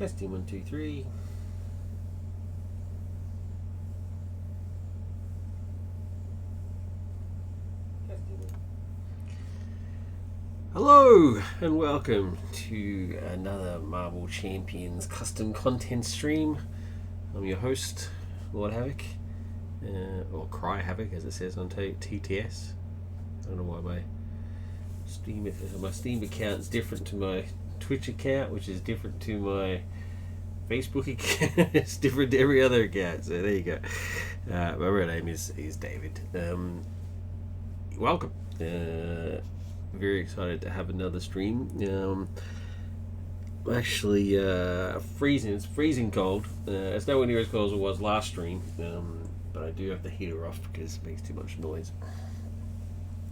Testing 1, 2, 3. Hello and welcome to another Marvel Champions custom content stream. I'm your host, Lord Havoc, or Cry Havoc as it says on TTS. I don't know why my Steam account is different to my Twitch account, which is different to my Facebook account. It's different to every other account. So there you go. My real name is David. Welcome. Very excited to have another stream. Actually, freezing. It's freezing cold. It's nowhere near as cold as it was last stream. But I do have the heater off because it makes too much noise.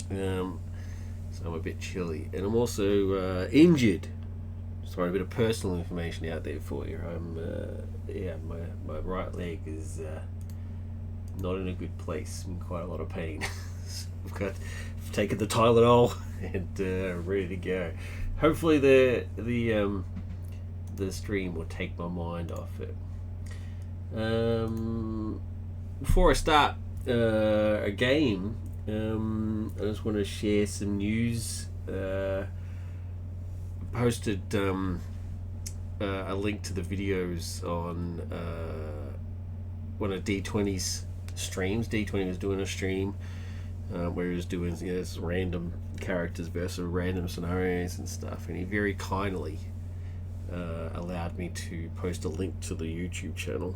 So I'm a bit chilly, and I'm also injured. Sorry, a bit of personal information out there for you. My right leg is not in a good place. I'm in quite a lot of pain. So I've taken the Tylenol and ready to go. Hopefully the stream will take my mind off it. Before I start a game, I just want to share some news. Posted a link to the videos on one of D20's streams. D20 was doing a stream where he was doing random characters versus random scenarios and stuff, and he very kindly allowed me to post a link to the YouTube channel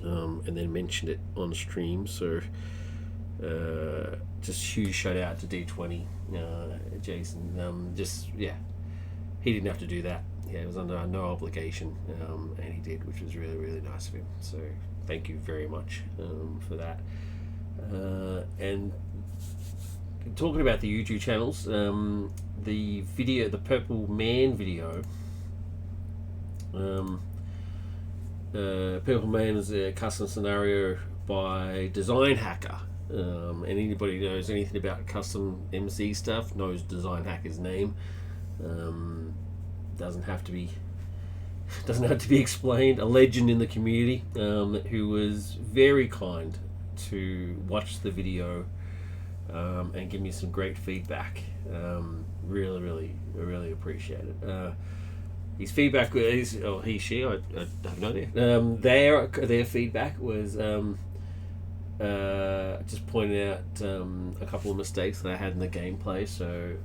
and then mentioned it on stream. So just huge shout out to D20, Jason. He didn't have to do that. Yeah, it was under no obligation, and he did, which was really, really nice of him. So thank you very much for that. And talking about the YouTube channels, the Purple Man video. Purple Man is a custom scenario by Design Hacker. And anybody who knows anything about custom MC stuff knows Design Hacker's name. Doesn't have to be explained. A legend in the community, who was very kind to watch the video and give me some great feedback. Really appreciate it. His feedback is, or he, she, I have no idea. Their feedback was just pointing out a couple of mistakes that I had in the gameplay. So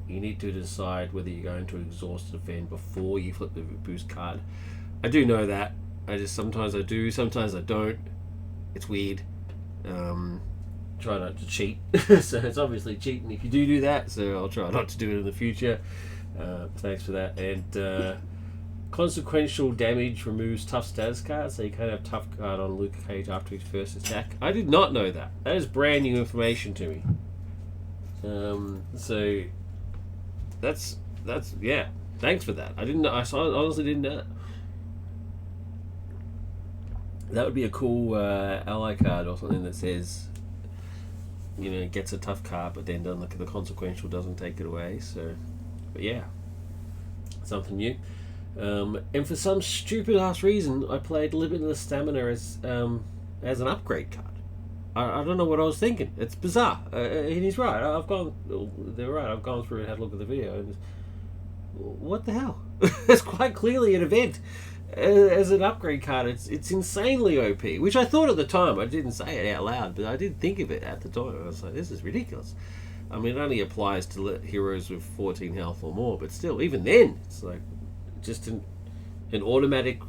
you need to decide whether you're going to exhaust the defend before you flip the boost card. I do know that. Sometimes I do, sometimes I don't. It's weird. Try not to cheat. So it's obviously cheating if you do that. So I'll try not to do it in the future. Thanks for that. And consequential damage removes tough status cards, so you can't have tough card on Luke Cage after his first attack. I did not know that. That is brand new information to me. So that's yeah. Thanks for that. I honestly didn't know. That would be a cool ally card or something that says, gets a tough card, but then the consequential doesn't take it away. So, but yeah, something new. And for some stupid ass reason, I played Limitless Stamina as an upgrade card. I don't know what I was thinking. It's bizarre. And he's right. They're right. I've gone through and had a look at the video. And what the hell? It's quite clearly an event as an upgrade card. It's insanely OP, which I thought at the time. I didn't say it out loud, but I did think of it at the time. I was like, this is ridiculous. I mean, it only applies to heroes with 14 health or more, but still, even then, it's like just an automatic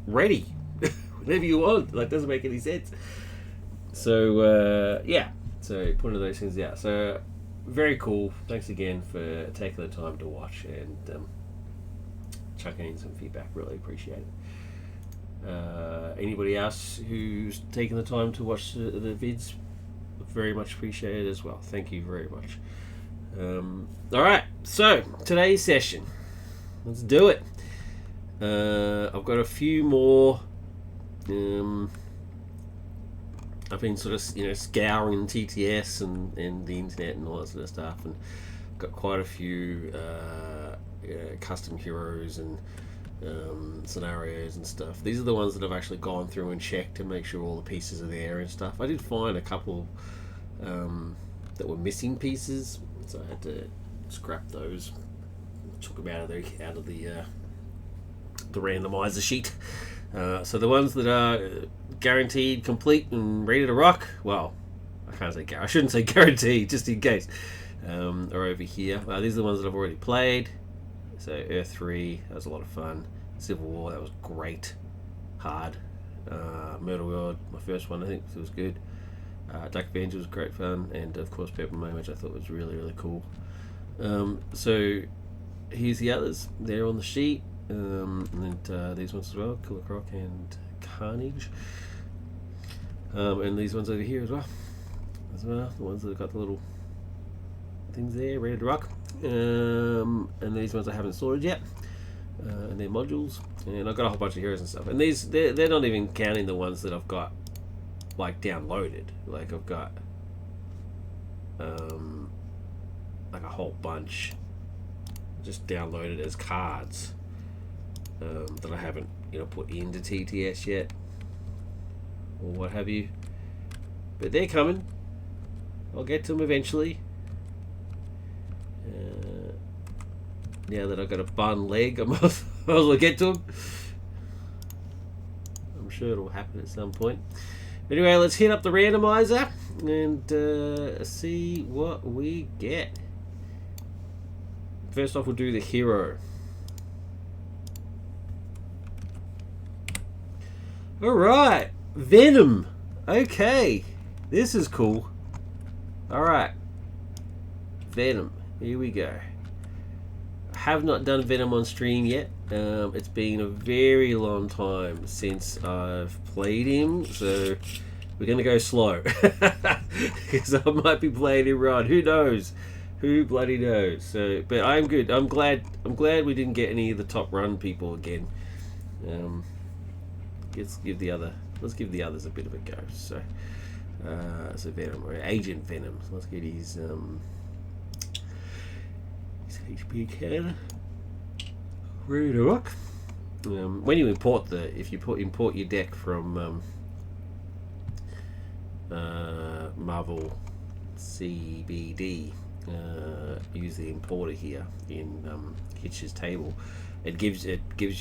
ready whenever you want. Like, doesn't make any sense. So so putting those things out. So very cool. Thanks again for taking the time to watch and chucking in some feedback. Really appreciate it. Anybody else who's taken the time to watch the vids, very much appreciated as well. Thank you very much. Alright, so today's session, let's do it. I've got a few more. I've been sort of scouring TTS and the internet and all that sort of stuff, and got quite a few custom heroes and scenarios and stuff. These are the ones that I've actually gone through and checked to make sure all the pieces are there and stuff. I did find a couple that were missing pieces, so I had to scrap those. Took them out of the randomizer sheet. So the ones that are guaranteed, complete, and ready to rock. Well, I shouldn't say guaranteed, just in case. Are over here. These are the ones that I've already played. So Earth 3, that was a lot of fun. Civil War, that was great. Hard. Murder World, my first one, I think, it was good. Dark Avenger was great fun, and of course Purple Moon, which I thought was really, really cool. So here's the others. They're on the sheet. And these ones as well, Killer Croc and Carnage. And these ones over here as well. The ones that have got the little things there, ready to rock. And these ones I haven't sorted yet. And they're modules. And I've got a whole bunch of heroes and stuff. And these, they're not even counting the ones that I've got like downloaded. Like I've got like a whole bunch just downloaded as cards that I haven't put into TTS yet or what have you. But they're coming. I'll get to them eventually. Now that I've got a bun leg, I might as well get to them. I'm sure it'll happen at some point. Anyway, let's hit up the randomizer and see what we get. First off, we'll do the hero. Alright, Venom. Okay, this is cool. Alright, Venom. Here we go. I have not done Venom on stream yet. It's been a very long time since I've played him, so we're going to go slow. Because I might be playing him right. Who knows? Who bloody knows? So, but I'm good. I'm glad we didn't get any of the top run people again. Let's give the others a bit of a go. So, so Venom, or Agent Venom. So let's get his HP can ready to rock. When you import import your deck from Marvel CBD, use the importer here in Hitch's table. It gives you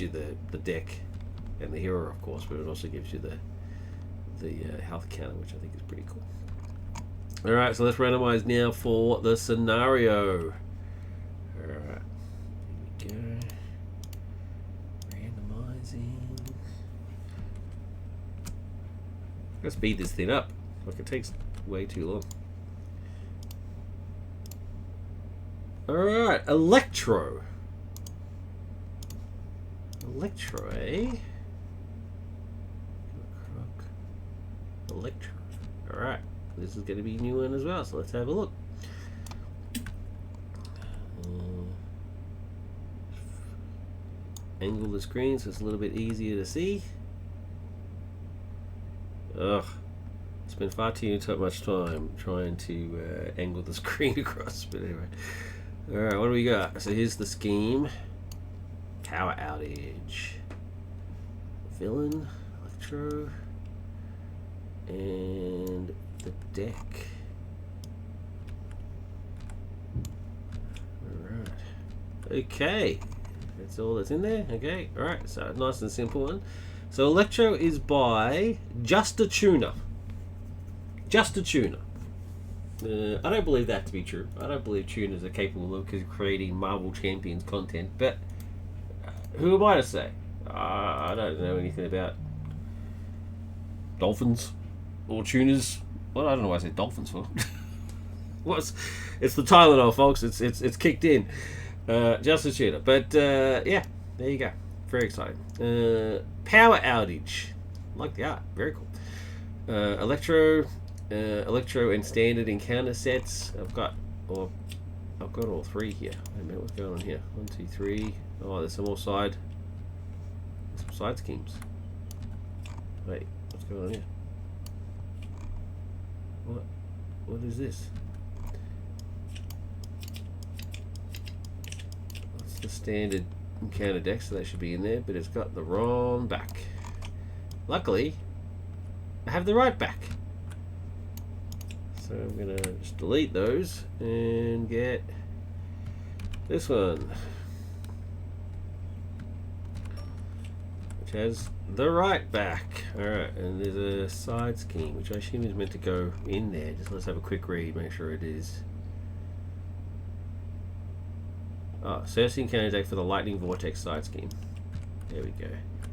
the deck and the hero, of course, but it also gives you the health counter, which I think is pretty cool. All right, so let's randomize now for the scenario. All right, here we go. Randomizing. Let's speed this thing up. Like it takes way too long. Alright, Electro. Electro, eh? Electro. Alright, this is going to be a new one as well, so let's have a look. Angle the screen so it's a little bit easier to see. Ugh. Spent far too much time trying to angle the screen across, but anyway. Alright, what do we got? So here's the scheme. Power outage. Villain, Electro, and the deck. Alright. Okay. That's all that's in there. Okay. Alright, so nice and simple one. So Electro is by Just a Tuner. Just a tuner. I don't believe that to be true. I don't believe tuners are capable of creating Marvel Champions content, but who am I to say? I don't know anything about dolphins or tuners. Well, I don't know why I said dolphins for. It's the Tylenol, folks. It's kicked in. Just a tuner. But yeah, there you go. Very exciting. Power outage. Like the art. Very cool. Electro and standard encounter sets. I've got all three here. Wait a minute, what's going on here? 1, 2, 3. Oh, there's some more side schemes. Wait, what's going on here? What is this? the standard encounter deck, so that should be in there, but it's got the wrong back. Luckily, I have the right back. So I'm gonna just delete those and get this one, which has the right back. Alright, and there's a side scheme, which I assume is meant to go in there. Just let's have a quick read, make sure it is. Oh, search the encounter deck for the Lightning Vortex side scheme. There we go.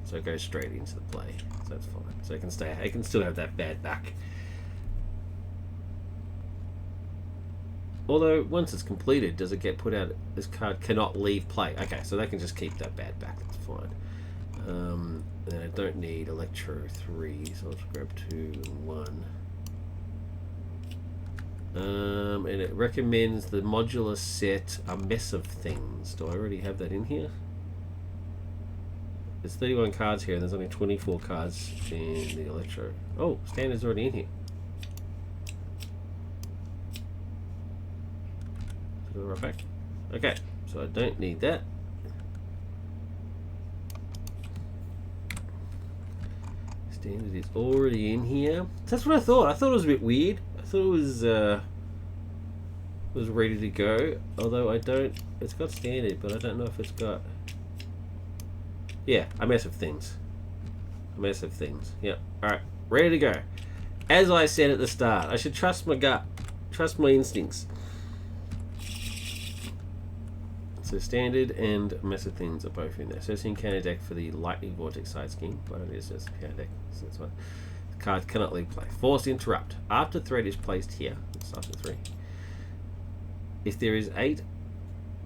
So it goes straight into the play. So that's fine. So it can stay. It can still have that bad back. Although once it's completed, does it get put out? This card cannot leave play. Okay, so they can just keep that bad back. That's fine. Then I don't need Electro 3, so I'll just grab 2 and 1. And it recommends the modular set A Mess of Things. Do I already have that in here? There's 31 cards here, and there's only 24 cards in the Electro. Oh, standard's already in here. Go right back. Okay, so I don't need that. Standard is already in here. That's what I thought. I thought it was a bit weird. I thought it was ready to go. Although I don't. It's got standard, but I don't know if it's got. Yeah, A Mess of Things. A Mess of Things. Yep. All right, ready to go. As I said at the start, I should trust my gut, trust my instincts. So standard and A Mess of Things are both in there. So it's in encounter deck for the Lightning Vortex side scheme, but it is just encounter deck. So that's fine. The card cannot leave play. Force Interrupt. After threat is placed here, it's after 3. If there is 8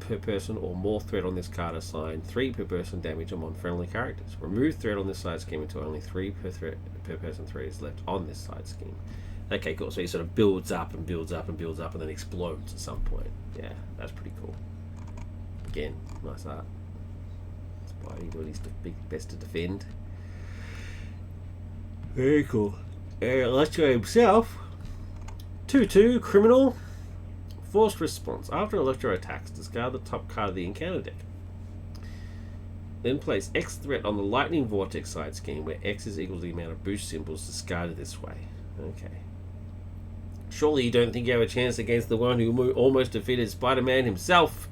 per person or more threat on this card, assign 3 per person damage on friendly characters. Remove threat on this side scheme until only 3 per person threat is left on this side scheme. Okay, cool. So he sort of builds up and builds up and builds up and then explodes at some point. Yeah, that's pretty cool. Again, nice art. Spidey doing his best to defend. Very cool. Electro himself. 2/2 criminal. Forced response. After Electro attacks, discard the top card of the encounter deck. Then place X threat on the Lightning Vortex side scheme, where X is equal to the amount of boost symbols discarded this way. Okay. Surely you don't think you have a chance against the one who almost defeated Spider-Man himself?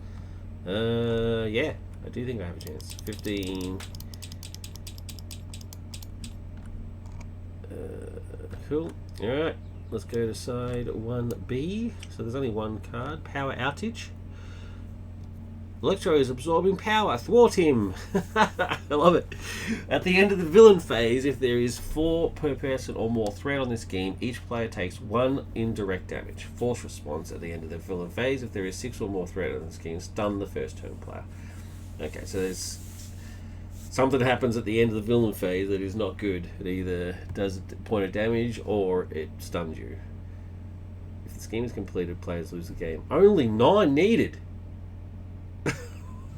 Yeah, I do think I have a chance. 15. Cool. Alright, let's go to side 1B. So there's only one card. Power Outage. Electro is absorbing power. Thwart him. I love it. At the end of the villain phase, if there is 4 per person or more threat on this scheme, each player takes 1 indirect damage. Force response at the end of the villain phase. If there is 6 or more threat on the scheme, stun the first turn player. Okay, so there's something happens at the end of the villain phase that is not good. It either does a point of damage or it stuns you. If the scheme is completed, players lose the game. Only 9 needed.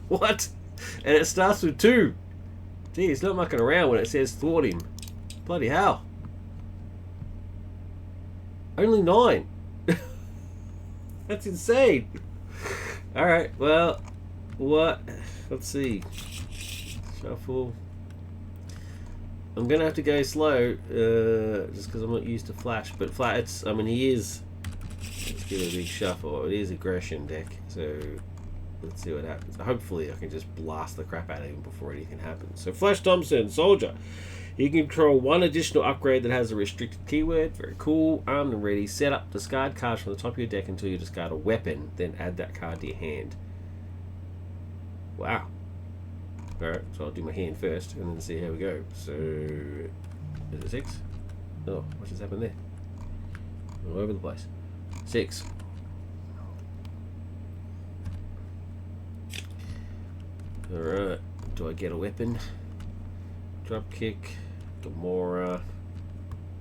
What? And it starts with 2. Gee, it's not mucking around when it says thwart him. Bloody hell. Only 9. That's insane. Alright, well, what? Let's see. Shuffle. I'm going to have to go slow, just because I'm not used to Flash. But Flash, I mean, he is. Let's give it a big shuffle. It is aggression deck, so let's see what happens. Hopefully I can just blast the crap out of him before anything happens. So Flash Thompson, Soldier. You can control 1 additional upgrade that has a restricted keyword. Very cool. Armed and ready. Set up. Discard cards from the top of your deck until you discard a weapon. Then add that card to your hand. Wow. Alright, so I'll do my hand first and then see how we go. So, is it 6? Oh, what just happened there? All over the place. 6. Alright, do I get a weapon? Drop kick, Gamora,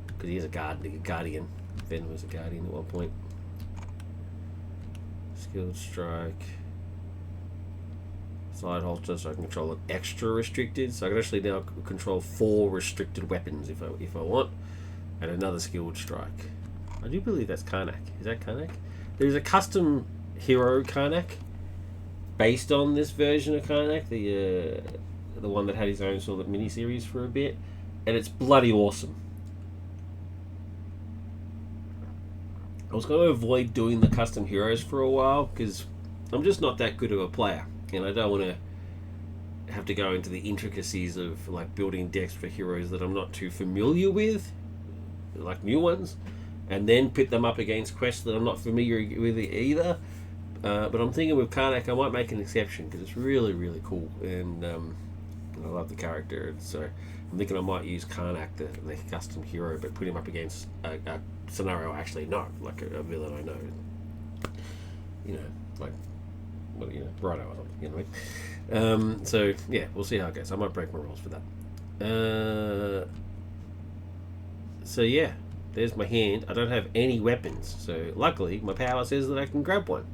because he is a guardian. Venom was a guardian at one point. Skilled strike. Slide holster, so I can control it extra restricted. So I can actually now control 4 restricted weapons if I want, and another skilled strike. I do believe that's Karnak. Is that Karnak? There's a custom hero Karnak based on this version of Karnak, the one that had his own sort of mini-series for a bit, and it's bloody awesome. I was going to avoid doing the custom heroes for a while because I'm just not that good of a player, and I don't want to have to go into the intricacies of like building decks for heroes that I'm not too familiar with, like new ones, and then put them up against quests that I'm not familiar with either. But I'm thinking with Karnak, I might make an exception because it's really, really cool, and I love the character. So I'm thinking I might use Karnak, the custom hero, but put him up against a scenario I actually know, like a villain I know. You know, like Rhino or something. You know what I mean? So yeah, we'll see how it goes. I might break my rules for that. So yeah, there's my hand. I don't have any weapons, so luckily my power says that I can grab one.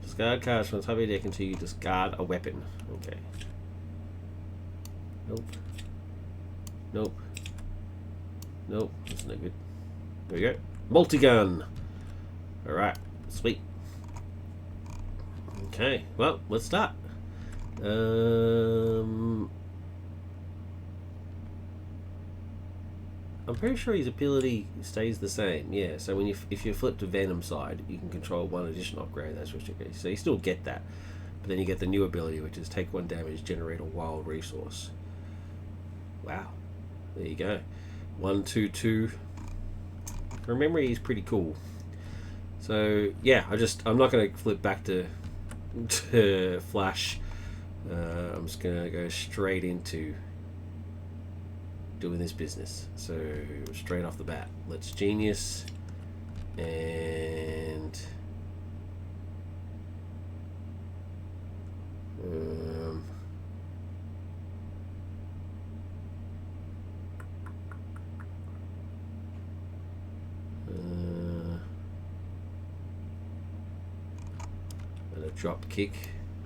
Discard cards from the top of your deck until you discard a weapon. Okay. Nope. Nope. Nope. That's no good. There we go. Multi-gun. Alright. Sweet. Okay. Well, let's start. I'm pretty sure his ability stays the same. Yeah, so when if you flip to Venom side, you can control one additional upgrade. That's what you get. So you still get that, but then you get the new ability, which is take 1 damage, generate a wild resource. Wow, there you go. 1, 2, 2. From memory, he's pretty cool. So yeah, I'm not going to flip back to Flash. I'm just going to go straight into doing this business. So straight off the bat, let's Genius and and a drop kick.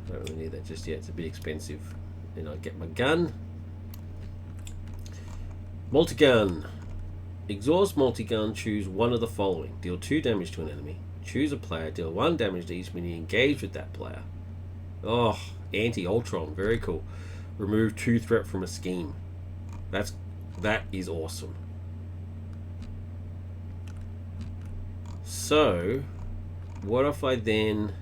Don't really need that just yet, it's a bit expensive. Then I'll get my gun. Multi-gun. Exhaust multi-gun, choose one of the following. Deal 2 damage to an enemy. Choose a player, deal 1 damage to each minion engaged with that player. Oh, anti-Ultron, very cool. Remove 2 threat from a scheme. That is awesome. So, what if I then...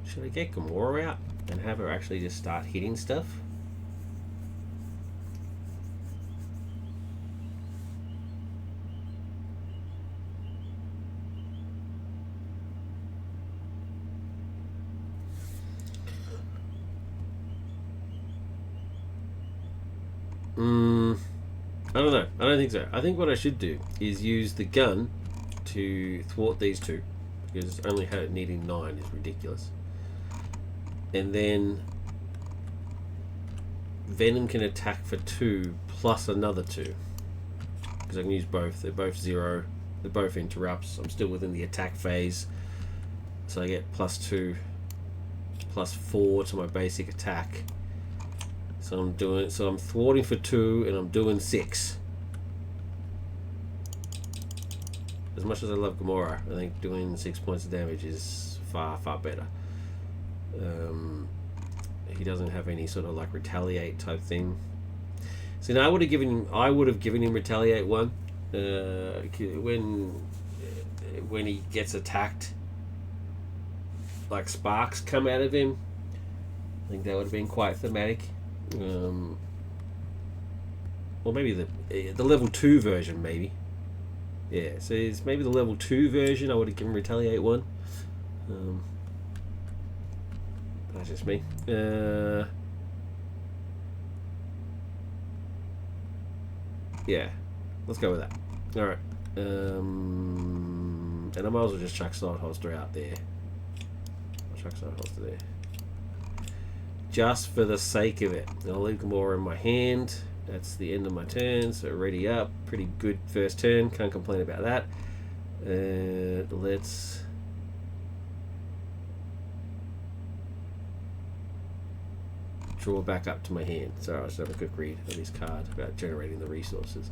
Should I get Gamora out and have her actually just start hitting stuff? I don't know. I don't think so. I think what I should do is use the gun to thwart these two, because only needing 9 is ridiculous. And then Venom can attack for 2 plus another 2, because I can use both. They're both 0. They're both interrupts. I'm still within the attack phase, so I get +2 +4 to my basic attack. So I'm thwarting for 2 and I'm doing 6. As much as I love Gamora, I think doing 6 points of damage is far better. He doesn't have any sort of like retaliate type thing. So now I would have given him retaliate 1 when he gets attacked. Like sparks come out of him. I think that would have been quite thematic. Or maybe the level 2 version, maybe. Yeah, so it's maybe the level 2 version. I would have given retaliate 1. That's just me. Yeah, let's go with that. All right. And I might as well just chuck Side Holster out there. I'll chuck Side Holster there, just for the sake of it. I'll leave Gamora in my hand. That's the end of my turn, so ready up. Pretty good first turn, can't complain about that. Let's draw back up to my hand. So I'll just have a quick read of this card about generating the resources.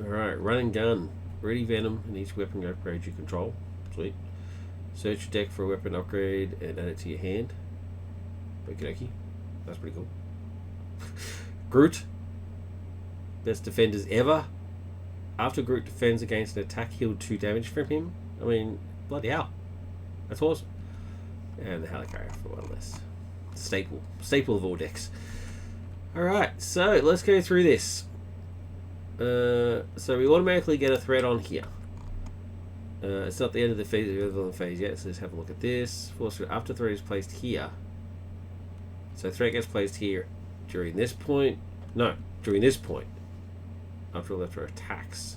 Alright, run and gun. Ready Venom in each weapon upgrade you control. Sweet. Search your deck for a weapon upgrade and add it to your hand. Okie dokie. That's pretty cool. Groot. Best defenders ever. After Groot defends against an attack, heal 2 damage from him. I mean, bloody hell. That's awesome. And the Helicarrier for one less. Staple of all decks. Alright, so let's go through this. So we automatically get a threat on here. It's not the end of the phase yet, so let's have a look at this. Force after threat is placed here. So threat gets placed here during this point. No, during this point. After Electro attacks.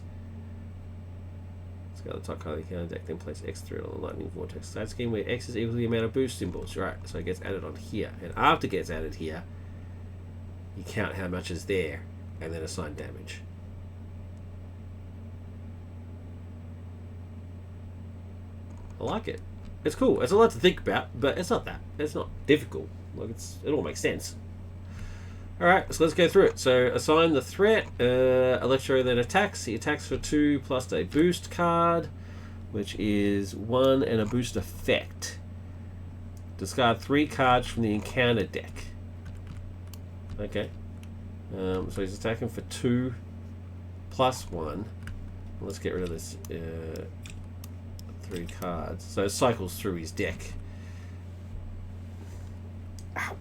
Let's go to the top card of the counter deck, then place X threat on the lightning vortex side scheme where X is equal to the amount of boost symbols. Right, so it gets added on here. And after it gets added here, you count how much is there and then assign damage. I like it. It's cool. It's a lot to think about, but it's not that. It's not difficult. Like it all makes sense. Alright, so let's go through it. So assign the threat. Electro then attacks. He attacks for 2 plus a boost card, which is 1 and a boost effect. Discard 3 cards from the encounter deck. Okay. So he's attacking for 2 plus 1. Let's get rid of this 3 cards. So it cycles through his deck. Ow.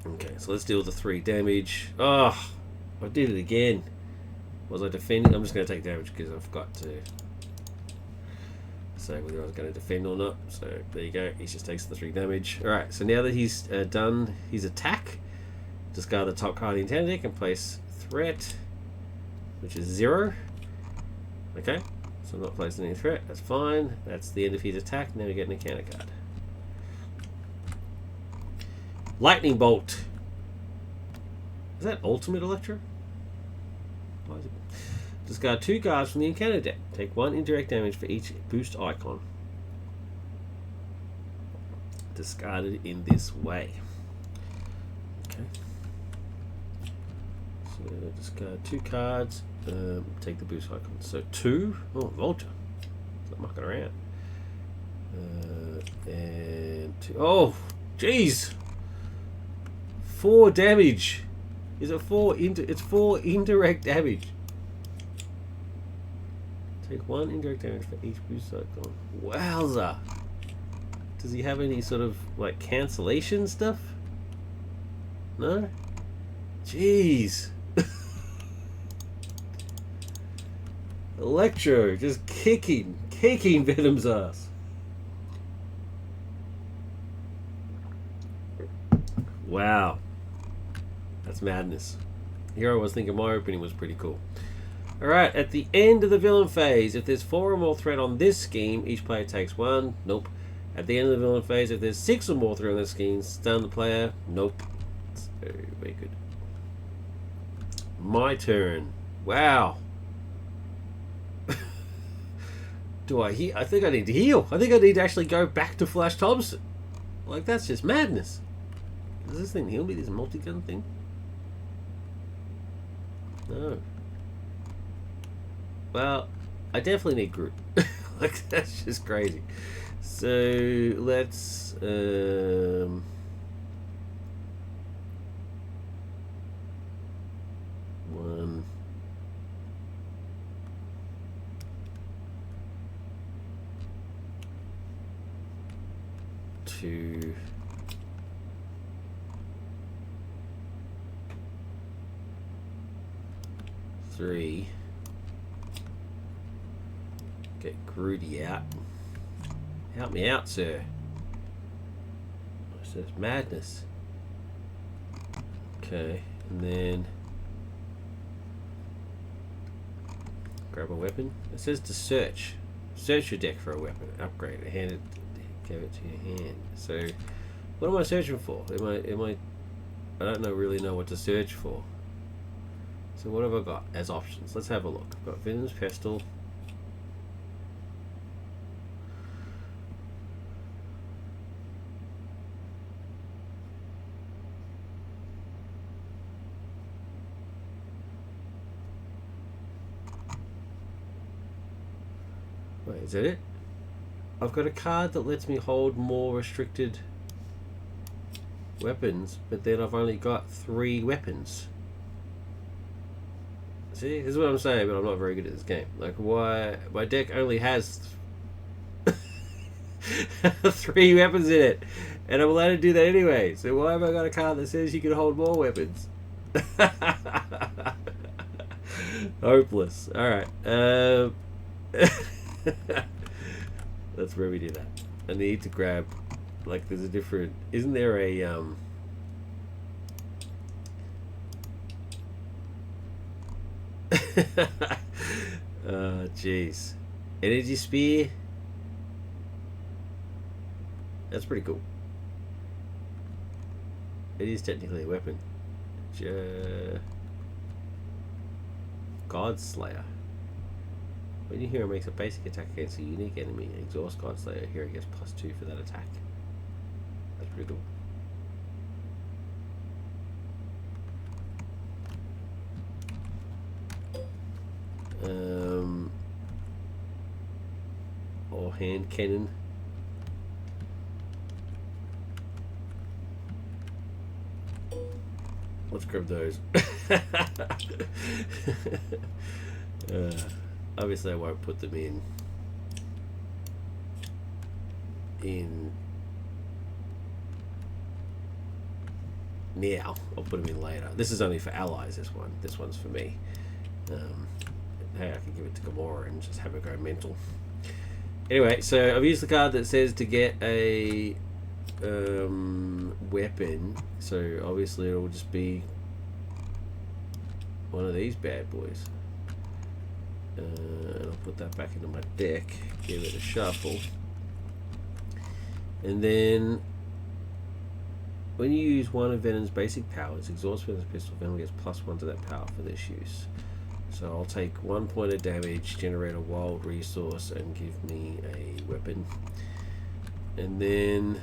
Okay, so let's deal the 3 damage. Oh, I did it again. Was I defending? I'm just going to take damage because I've got to say whether I was going to defend or not. So there you go. He just takes the 3 damage. Alright, so now that he's done his attack, discard the top card in the encounter deck and place threat, which is 0. Okay, so I'm not placing any threat. That's fine. That's the end of his attack. Now we get an encounter card. Lightning Bolt. Is that Ultimate Electro? Why is it? Discard 2 cards from the encounter deck. Take 1 indirect damage for each boost icon. Discarded in this way. Okay. So discard 2 cards. Take the boost icon. So 2. Oh, Volta. Not mucking around. And 2. Oh, jeez. 4 damage. Is it 4? It's 4 indirect damage. Take 1 indirect damage for each boost icon. Wowza. Does he have any sort of like cancellation stuff? No? Jeez. Electro just kicking Venom's ass. Wow. That's madness. Here I was thinking my opening was pretty cool. Alright, at the end of the villain phase, if there's 4 or more threat on this scheme, each player takes 1. Nope. At the end of the villain phase, if there's 6 or more threat on this scheme, stun the player. Nope. It's very, very good. My turn. Wow. Do I heal? I think I need to heal. I think I need to actually go back to Flash Thompson. Like, that's just madness. Does this thing heal me, this multi-gun thing? No. Well, I definitely need Groot. Like, that's just crazy. So, let's... 1... 2... Three. Get Groody out. Help me out, sir. This is madness. Okay, and then grab a weapon. It says to search. Search your deck for a weapon. Upgrade it. Hand it. Give it to your hand. So, what am I searching for? I don't really know what to search for. So what have I got as options? Let's have a look. I've got Venom's Pestle. Wait, is that it? I've got a card that lets me hold more restricted weapons, but then I've only got 3 weapons. See, this is what I'm saying, but I'm not very good at this game. Like, why my deck only has 3 weapons in it, and I'm allowed to do that anyway. So why have I got a card that says you can hold more weapons? Hopeless. All right. Let's remedy that. I need to grab, like, there's a different. Isn't there a oh, jeez. Energy spear. That's pretty cool. It is technically a weapon. God Slayer. When your hero makes a basic attack against a unique enemy, exhaust God Slayer, hero gets +2 for that attack. That's pretty cool. Or hand cannon. Let's grab those. Obviously I won't put them in now. I'll put them in later. This is only for allies, this one. This one's for me. Hey, I can give it to Gamora and just have her go mental. Anyway, so I've used the card that says to get a weapon, so obviously it'll just be one of these bad boys. And I'll put that back into my deck, give it a shuffle, and then when you use one of Venom's basic powers, exhaust Venom's pistol, Venom gets +1 to that power for this use. So I'll take 1 point of damage, generate a wild resource, and give me a weapon. And then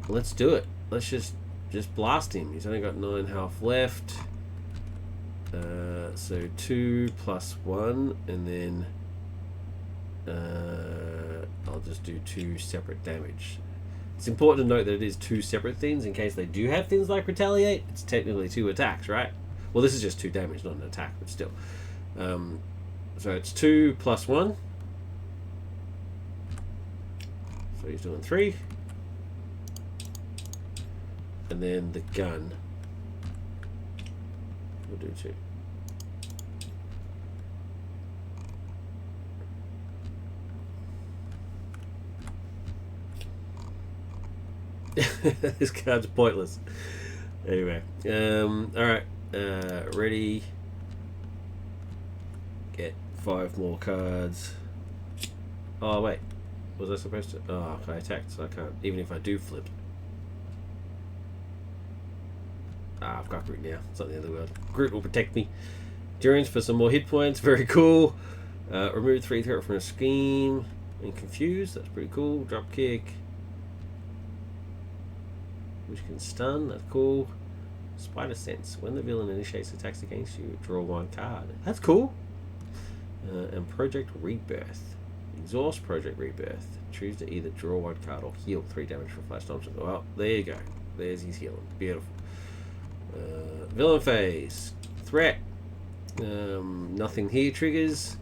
let's do it. Let's just blast him. He's only got 9 health left. So 2 + 1, and then I'll just do 2 separate damage. It's important to note that it is 2 separate things in case they do have things like retaliate. It's technically 2 attacks, right? Well, this is just 2 damage, not an attack, but still. So it's 2 + 1. So he's doing 3. And then the gun. We'll do 2. This card's pointless. Anyway, alright. Ready. Get 5 more cards. Oh, wait. Was I supposed to? Oh, I attacked, so I can't. Even if I do flip. Ah, I've got Groot now. It's not the end of the world. Groot will protect me. Endurance for some more hit points. Very cool. Remove 3 threat from a scheme. And confuse. That's pretty cool. Drop kick. Which can stun. That's cool. Spider sense. When the villain initiates attacks against you, draw 1 card. That's cool. And Project Rebirth. Exhaust Project Rebirth. Choose to either draw 1 card or heal 3 damage from flash option. Well, there you go. There's his healing. Beautiful. Villain phase. Threat. Nothing here triggers.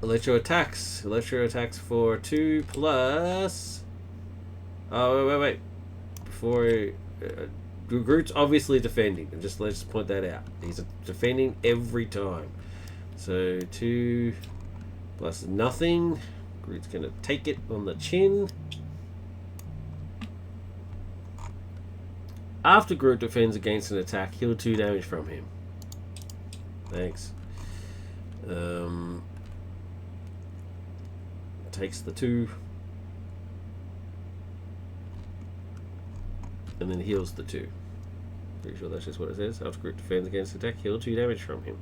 Electro attacks. Electro attacks for 2 plus. Oh, wait. Before. Groot's obviously defending. Let's point that out. He's defending every time. So 2 plus nothing. Groot's gonna take it on the chin. After Groot defends against an attack, heal 2 damage from him. Thanks. Takes the 2. And then heals the 2. Pretty sure that's just what it says. After Groot defends against an attack, heal 2 damage from him.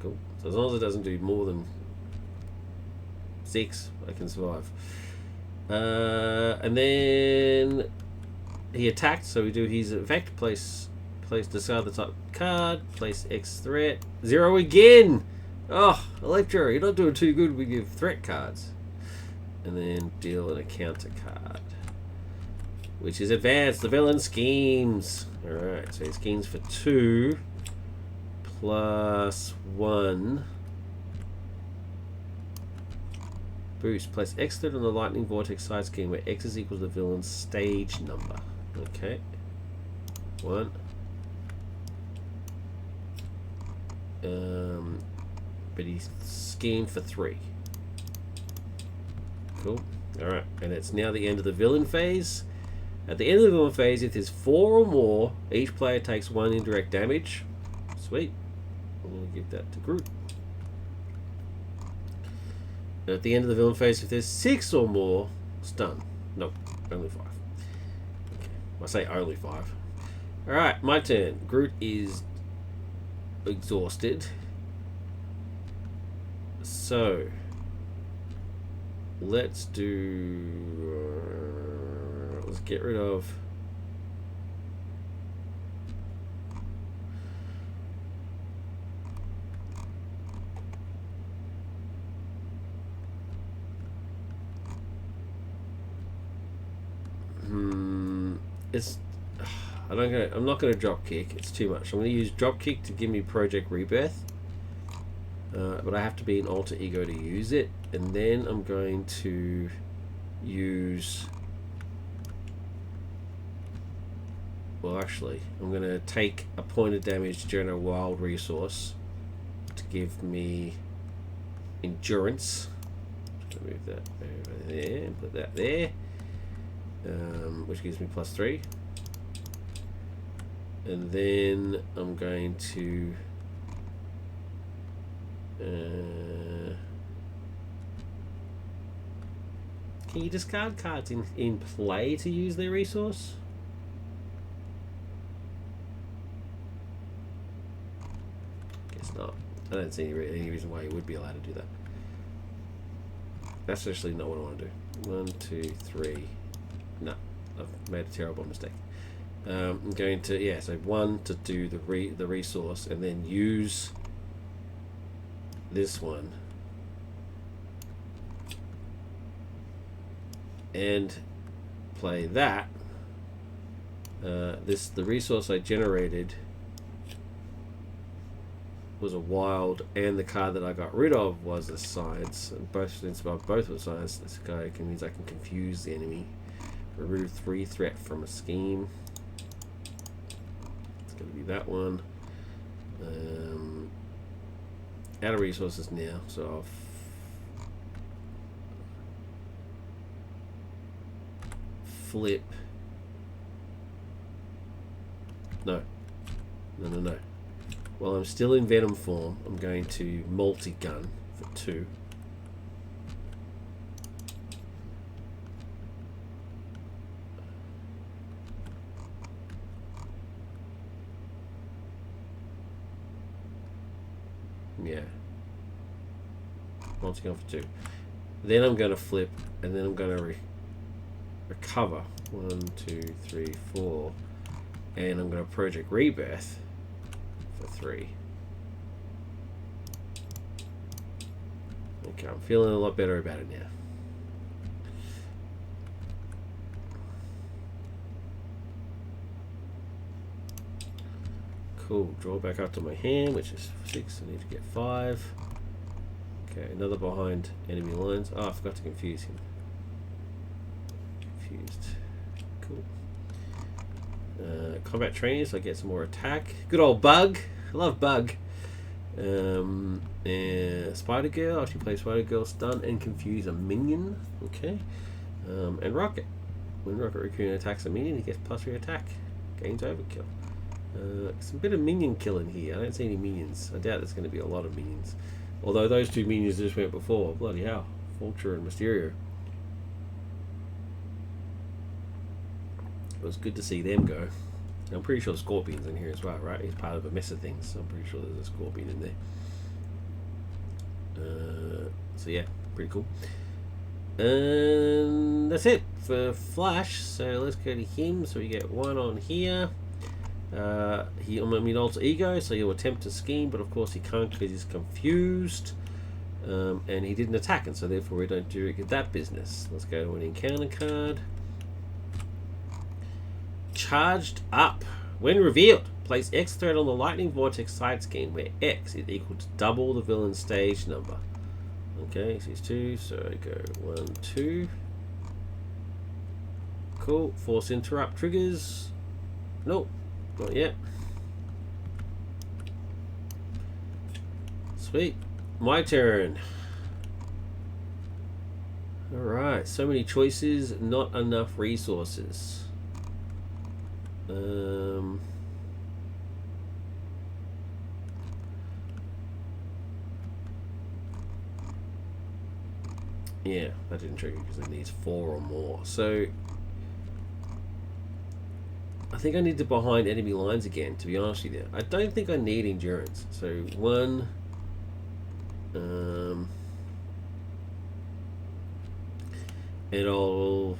Cool. So as long as it doesn't do more than 6, I can survive. And then he attacked, so we do his effect. Place discard the top card. Place X threat. 0 again. Oh, Electro, you're not doing too good with your threat cards. And then deal an encounter card, which is advanced. The villain schemes. Alright, so he schemes for 2 plus 1. Boost. Place X third on the lightning vortex side scheme where X is equal to the villain's stage number. Okay. 1. But he schemed for 3. Cool. Alright, and it's now the end of the villain phase. At the end of the villain phase, if there's 4 or more, each player takes 1 indirect damage. Sweet. I'm going to give that to Groot. And at the end of the villain phase, if there's 6 or more, stun. Nope, only 5. Okay. I say only 5. Alright, my turn. Groot is exhausted. So, let's do... let's get rid of... it's... I'm not gonna drop kick. It's too much. I'm gonna use drop kick to give me Project Rebirth, but I have to be an alter ego to use it. And then I'm going to use. Well, actually, I'm gonna take a point of damage during a wild resource to give me endurance. Just move that over there and put that there, which gives me +3. And then I'm going to can you discard cards in play to use their resource? Guess not. I don't see any reason why you would be allowed to do that. That's actually not what I want to do. 1, 2, 3. No, I've made a terrible mistake. I'm going to, yeah, so 1 to do the resource, and then use this one and play that. The resource I generated was a wild, and the card that I got rid of was a science. And both were science. This guy means I can confuse the enemy. Remove 3 threat from a scheme. Going to be that one. Out of resources now, so I'll flip. No. While I'm still in Venom form, I'm going to multi-gun for 2. Yeah. Multi-gun for 2. Then I'm going to flip, and then I'm going to recover. 1, 2, 3, 4. And I'm going to Project Rebirth for 3. Okay, I'm feeling a lot better about it now. Cool. Draw back up to my hand, which is 6. I need to get 5. Okay, another behind enemy lines. Oh, I forgot to confuse him. Confused. Cool. Combat training, so I get some more attack. Good old Bug. I love Bug. And Spider Girl. Actually play Spider Girl, stun and confuse a minion. Okay. And Rocket. When Rocket Raccoon attacks a minion, he gets +3 attack. Gains overkill. Some bit of minion killing here. I don't see any minions. I doubt there's going to be a lot of minions. Although those 2 minions just went before. Bloody hell. Vulture and Mysterio. It was good to see them go. I'm pretty sure Scorpion's in here as well, right? He's part of a mess of things, so I'm pretty sure there's a Scorpion in there. So yeah, pretty cool. And that's it for Flash. So let's go to him. So we get 1 on here. He on alter ego, so he'll attempt to scheme, but of course he can't because he's confused. And he didn't attack, and so therefore we don't do that business. Let's go to an encounter card. Charged up. When revealed, place X threat on the Lightning Vortex side scheme, where X is equal to double the villain's stage number. Okay, so it's 2, so I go 1, 2. Cool. Force interrupt triggers. Nope, not yet. Sweet. My turn. Alright, so many choices, not enough resources. Yeah, that didn't trigger because it needs 4 or more. So I think I need to behind enemy lines again, to be honest with you. I don't think I need endurance. So 1. It'll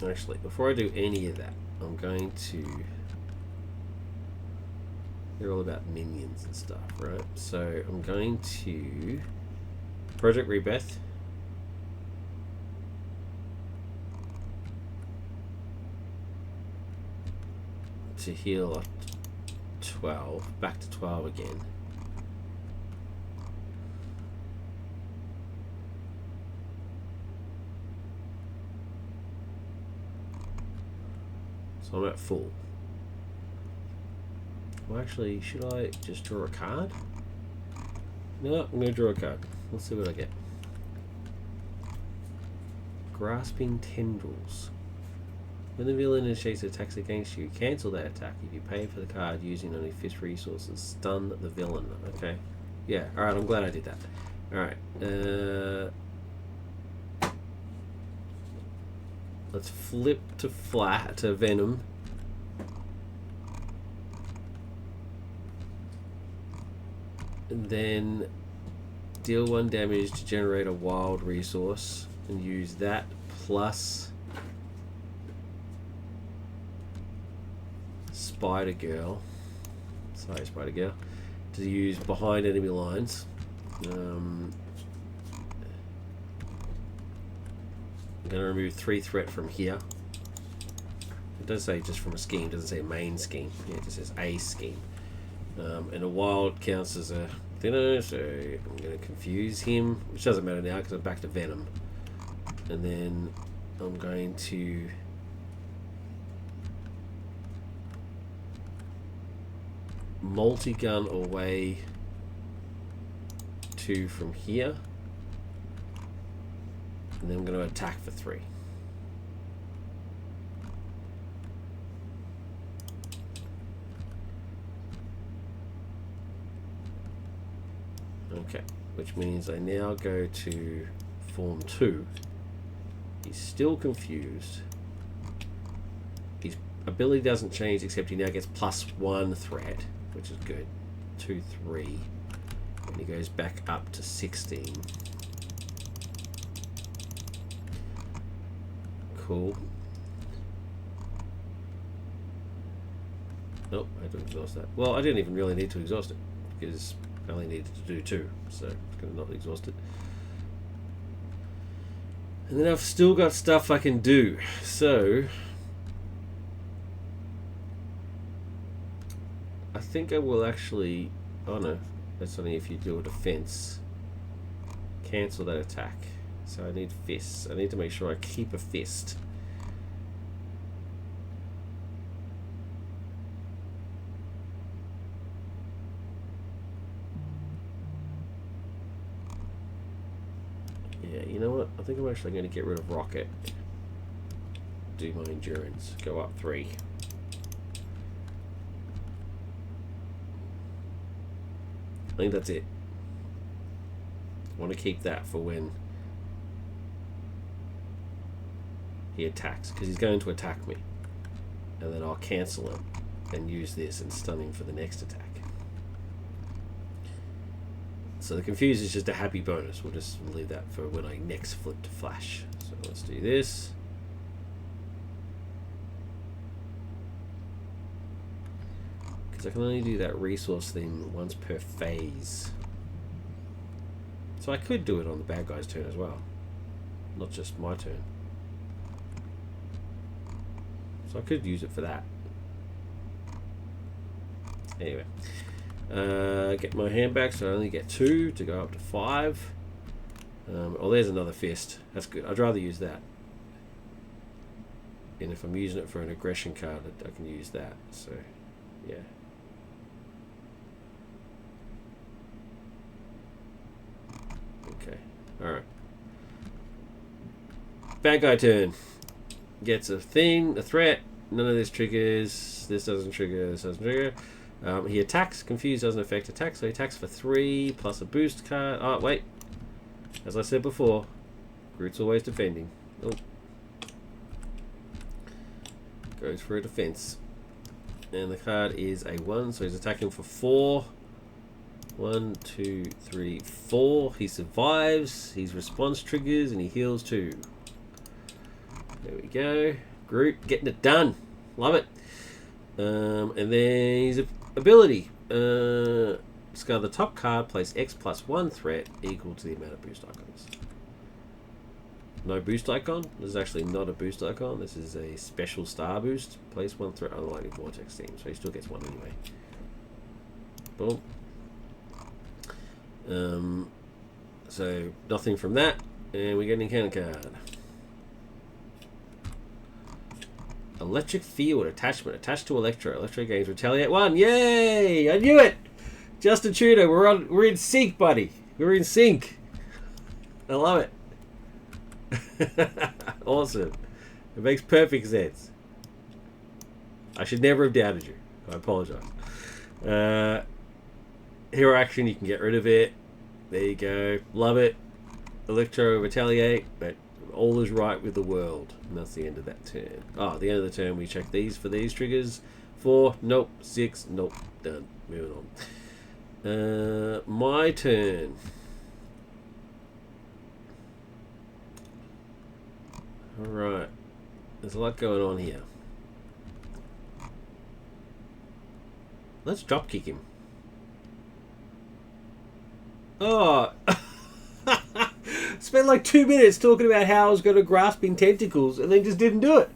actually, before I do any of that, I'm going to, they're all about minions and stuff, right? So I'm going to Project Rebirth. To heal up 12, back to 12 again. So I'm at full. Well, actually, should I just draw a card? No, I'm going to draw a card. Let's see what I get. Grasping Tendrils. When the villain initiates attacks against you, cancel that attack if you pay for the card using only fist resources. Stun the villain. Okay. Yeah, alright, I'm glad I did that. Alright. Let's flip to Venom. And then deal 1 damage to generate a wild resource and use that plus Spider Girl to use behind enemy lines. I'm going to remove 3 threat from here. It does say just from a scheme, it doesn't say main scheme. Yeah, it just says a scheme. And a wild counts as a thinner, so I'm going to confuse him, which doesn't matter now because I'm back to Venom. And then I'm going to multi-gun away 2 from here. And then I'm going to attack for 3. Okay, which means I now go to form 2. He's still confused. His ability doesn't change except he now gets +1 threat, which is good. 2, 3. And he goes back up to 16. Cool. Nope, I had to exhaust that. Well, I didn't even really need to exhaust it because I only needed to do 2, so it's going to not exhaust it. And then I've still got stuff I can do. So I think I will actually, oh no, that's only if you do a defense. Cancel that attack. So I need fists. I need to make sure I keep a fist. Yeah, you know what? I think I'm actually going to get rid of Rocket. Do my endurance. Go up 3. I think that's it. I want to keep that for when he attacks, because he's going to attack me. And then I'll cancel him and use this and stun him for the next attack. So the confuse is just a happy bonus. We'll just leave that for when I next flip to flash. So let's do this. Because I can only do that resource thing once per phase. So I could do it on the bad guy's turn as well. Not just my turn. So I could use it for that. Anyway. Get my hand back so I only get 2 to go up to 5. Oh, there's another fist. That's good. I'd rather use that. And if I'm using it for an aggression card, I can use that. So, yeah. Okay. Alright. Bad guy turn. Gets a thing, a threat. None of this triggers. This doesn't trigger. This doesn't trigger. He attacks. Confuse doesn't affect attack. So he attacks for 3 plus a boost card. Oh, wait. As I said before, Groot's always defending. Oh. Goes for a defense. And the card is a 1, so he's attacking for 4. 1, 2, 3, 4. He survives. His response triggers and he heals 2. There we go. Groot getting it done. Love it. And then his ability. Discard the top card, place X plus 1 threat equal to the amount of boost icons. No boost icon. This is actually not a boost icon. This is a special star boost. Place 1 threat on the lightning vortex team. So he still gets 1 anyway. Boom. So nothing from that. And we get an encounter card. Electric field attachment attached to Electro. Electro gains retaliate 1. Yay! I knew it! Justin Trudeau, we're in sync, buddy. We're in sync. I love it. Awesome. It makes perfect sense. I should never have doubted you. I apologize. Hero action, you can get rid of it. There you go. Love it. Electro retaliate, but all is right with the world. And that's the end of that turn. Oh, at the end of the turn, we check these for these triggers. 4, nope. 6, nope. Done. Moving on. My turn. Alright. There's a lot going on here. Let's dropkick him. Oh! Spent like 2 minutes talking about how I was going to grasping tentacles and then just didn't do it.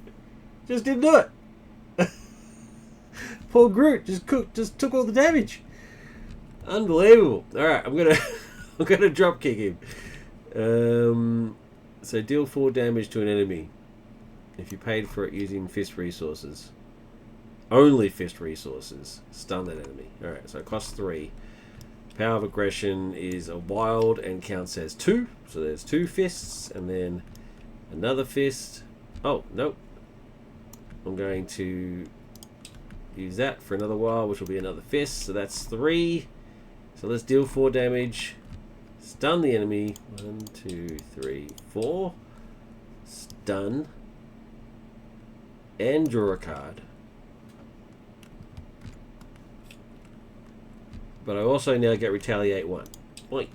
Just didn't do it. Poor Groot just took all the damage. Unbelievable. Alright, I'm gonna drop kick him. So deal 4 damage to an enemy if you paid for it using fist resources. Only fist resources. Stun that enemy. Alright, so it costs 3. Power of aggression is a wild and counts as 2. So there's 2 fists and then another fist. Oh, nope. I'm going to use that for another while, which will be another fist. So that's 3. So let's deal 4 damage. Stun the enemy. 1, 2, 3, 4. Stun. And draw a card. But I also now get retaliate 1. Boink.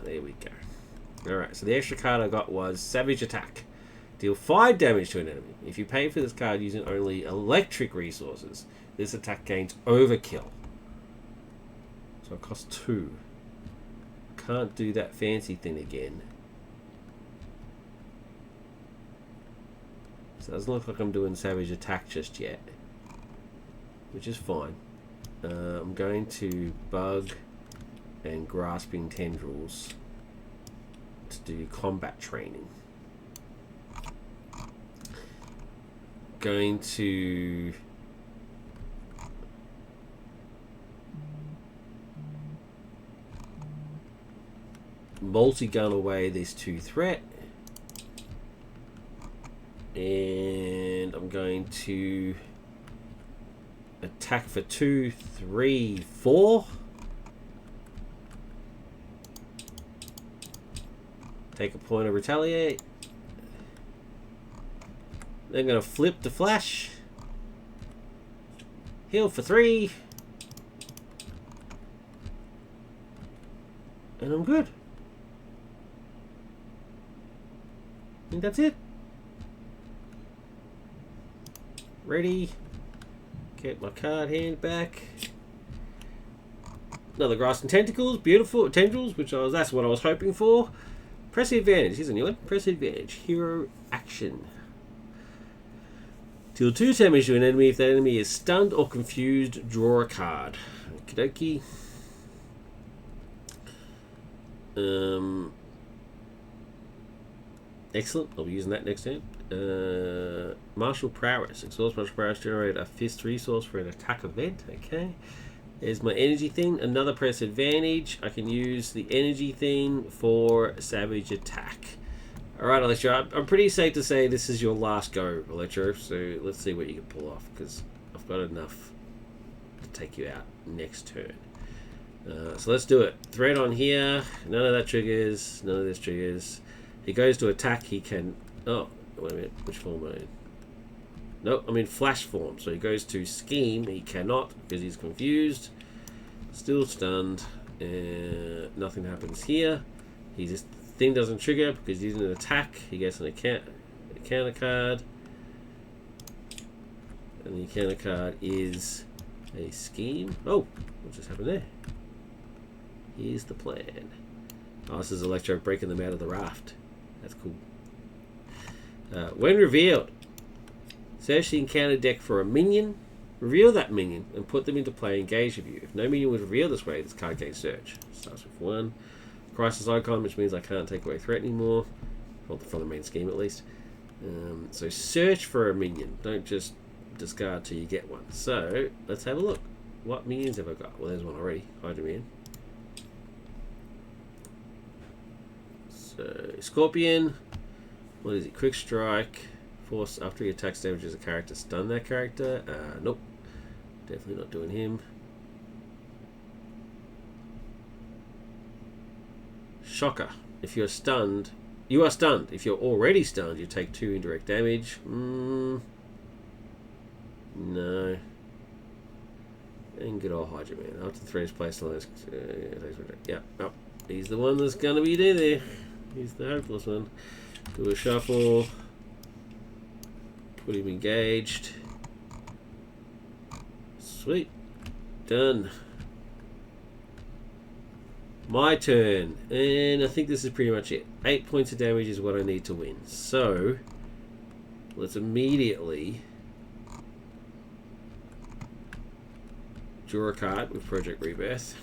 There we go. Alright, so the extra card I got was Savage Attack. Deal 5 damage to an enemy. If you pay for this card using only electric resources, this attack gains Overkill. So it costs 2. Can't do that fancy thing again. So it doesn't look like I'm doing Savage Attack just yet. Which is fine. I'm going to Bug and Grasping Tendrils to do combat training. Going to multi-gun away this 2 threat. And I'm going to attack for 2, 3, 4. Take a point of retaliate. Then I'm going to flip the flash. Heal for 3. And I'm good. I think that's it. Ready. Get my card hand back. Another grass and tentacles, beautiful tendrils, that's what I was hoping for. Press the advantage. Here's a new one. Press the advantage. Hero action. Deal 2 damage to an enemy. If that enemy is stunned or confused, draw a card. Okie dokie. Excellent. I'll be using that next turn. Martial prowess. Exhaust martial prowess. Generate a fist resource for an attack event. Okay. There's my energy thing. Another press advantage. I can use the energy thing for savage attack. Alright, Electro. I'm pretty safe to say this is your last go, Electro. So let's see what you can pull off, because I've got enough to take you out next turn. So let's do it. Threat on here. None of that triggers. None of this triggers. He goes to attack. He can... Oh, wait a minute. Which form am I in? Nope, I'm in flash form. So he goes to scheme. He cannot because he's confused. Still stunned. Nothing happens here. His thing doesn't trigger because he's in an attack. He gets a counter card. And the counter card is a scheme. Oh, what just happened there? Here's the plan. Oh, this is Electro breaking them out of the raft. That's cool. When revealed, search the encounter deck for a minion, reveal that minion, and put them into play engaged with you. If no minion was revealed this way, this card gains search. Starts with 1. Crisis icon, which means I can't take away threat anymore. Well, from the main scheme at least. So search for a minion. Don't just discard till you get one. So let's have a look. What minions have I got? Well, there's one already. Hydra Man. So Scorpion. What is it? Quick strike. Force after he attacks damages a character. Stun that character. Nope. Definitely not doing him. Shocker. If you're stunned, you are stunned. If you're already stunned, you take 2 indirect damage. No. And good old Hydra Man. After the threat is placed on this. Yeah. Oh, he's the one that's going to be there. He's the hopeless one. Do a shuffle. Put him engaged. Sweet. Done. My turn. And I think this is pretty much it. 8 points of damage is what I need to win. So, let's immediately draw a card with Project Rebirth.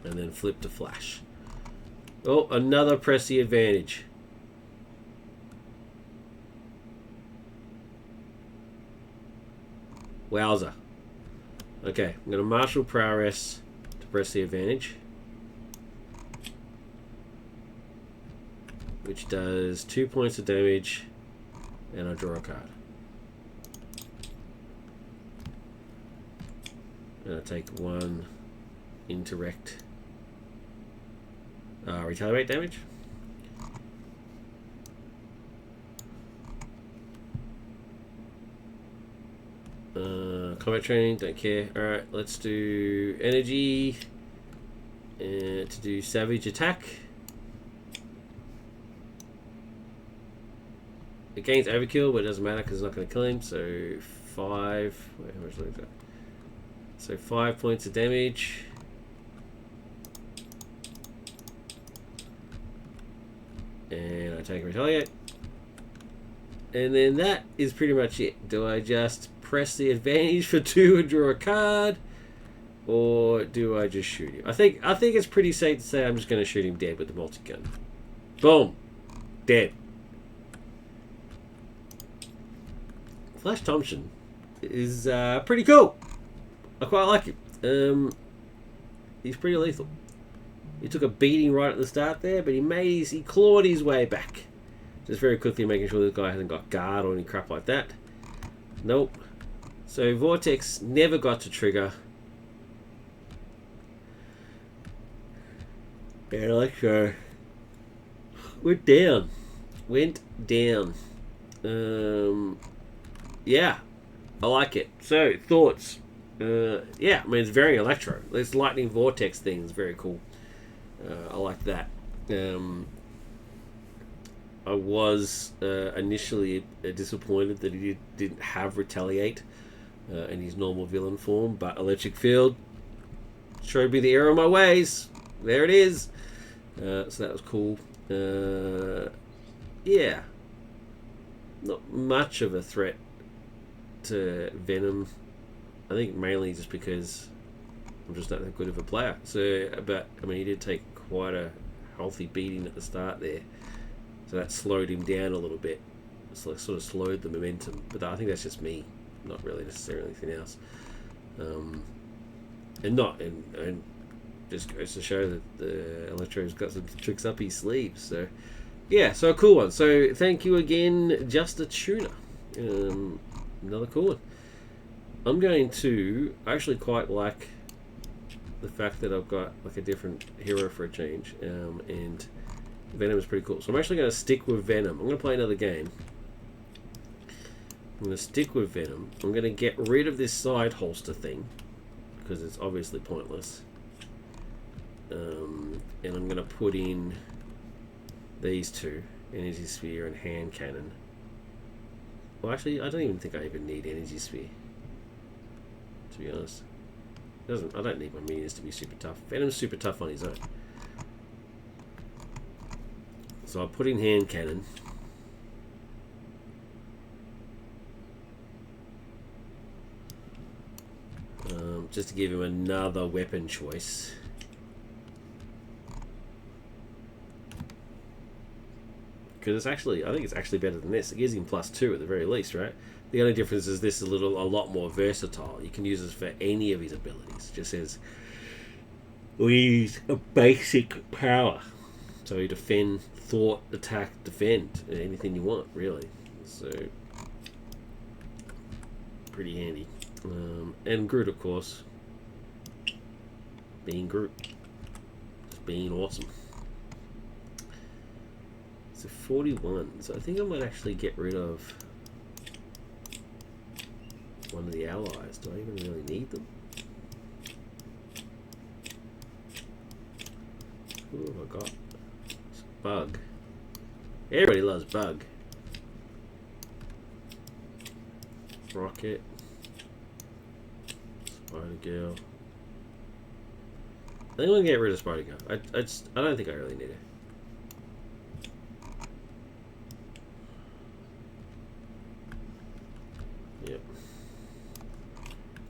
And then flip to Flash. Oh, another press the advantage. Wowza. Okay, I'm going to martial prowess to press the advantage, which does 2 points of damage, and I draw a card. And I take 1 indirect retaliate damage. Combat training, don't care. Alright, let's do energy to do savage attack. It gains overkill, but it doesn't matter because it's not going to kill him. So 5. Wait, how much is that? So 5 points of damage. And I take a retaliate. And then that is pretty much it. Do I just press the advantage for 2 and draw a card? Or do I just shoot him? I think it's pretty safe to say I'm just going to shoot him dead with the multi-gun. Boom. Dead. Flash Thompson is pretty cool. I quite like him. He's pretty lethal. He took a beating right at the start there, but he clawed his way back. Just very quickly making sure this guy hasn't got guard or any crap like that. Nope. So Vortex never got to trigger. And Electro went down. Yeah, I like it. So thoughts? Yeah, I mean it's very Electro. This lightning vortex thing is very cool. I like that. I was initially disappointed that he didn't have retaliate in his normal villain form, but electric field, showed me the error of my ways. There it is. So that was cool. Yeah. Not much of a threat to Venom. I think mainly just because I'm just not that good of a player. So, but I mean, he did take quite a healthy beating at the start there, so that slowed him down a little bit. So it sort of slowed the momentum. But I think that's just me, not really necessarily anything else. And just goes to show that the Electro's got some tricks up his sleeves. So yeah, so a cool one. So thank you again, Just a Tuner. Another cool one. I'm going to actually quite like the fact that I've got like a different hero for a change, and Venom is pretty cool. So I'm actually going to stick with Venom. I'm going to play another game. I'm going to stick with Venom. I'm going to get rid of this side holster thing because it's obviously pointless. And I'm going to put in these two, Energy Sphere and Hand Cannon. Well, actually, I don't even think I even need Energy Sphere, to be honest. I don't need my minions to be super tough. Venom's super tough on his own. So I'll put in Hand Cannon. Just to give him another weapon choice. Because it's actually, I think it's actually better than this. It gives him +2 at the very least, right? The only difference is this is a lot more versatile. You can use this for any of his abilities. It just says we use a basic power. So you defend, thought, attack, defend, anything you want, really. So pretty handy. And Groot, of course. Being Groot. Just being awesome. So 41. So I think I might actually get rid of one of the allies. Do I even really need them? Who have I got? It's Bug. Everybody loves Bug. Rocket. Spider Girl. I think I'm gonna get rid of Spider Girl. I don't think I really need it. Yep.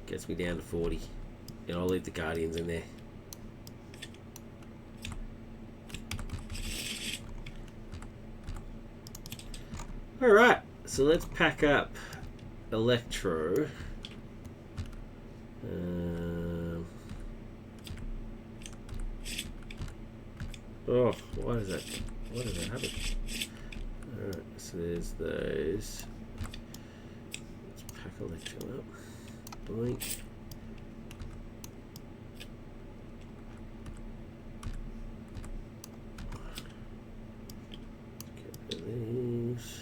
Gets me down to 40. And I'll leave the Guardians in there. Alright, so let's pack up Electro. Oh, why does that happen? Alright, so there's those. Let's pack Electro up. Blink. Get rid of these.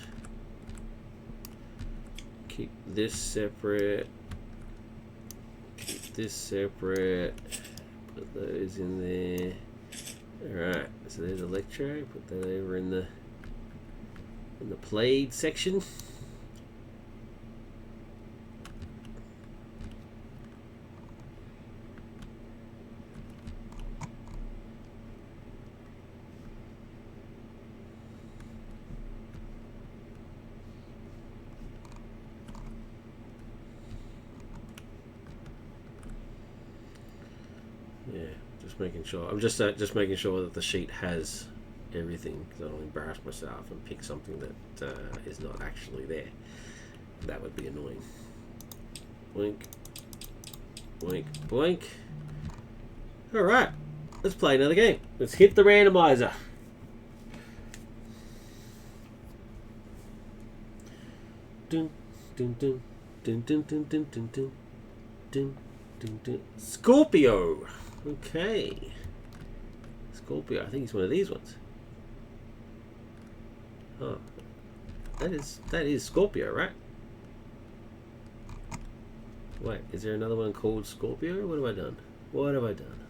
Keep this separate. Keep this separate. Put those in there. Alright, so there's Electro. Put that over in the played section. Yeah, just making sure. I'm just making sure that the sheet has everything, because I don't embarrass myself and pick something that is not actually there. That would be annoying. Blink, blink, blink. All right, let's play another game. Let's hit the randomizer. Dun dun dun dun dun dun dun dun dun dun dun dun. Scorpio. Okay. Scorpio. I think he's one of these ones. Oh, that is Scorpio, right? Wait, is there another one called Scorpio? What have I done? What have I done?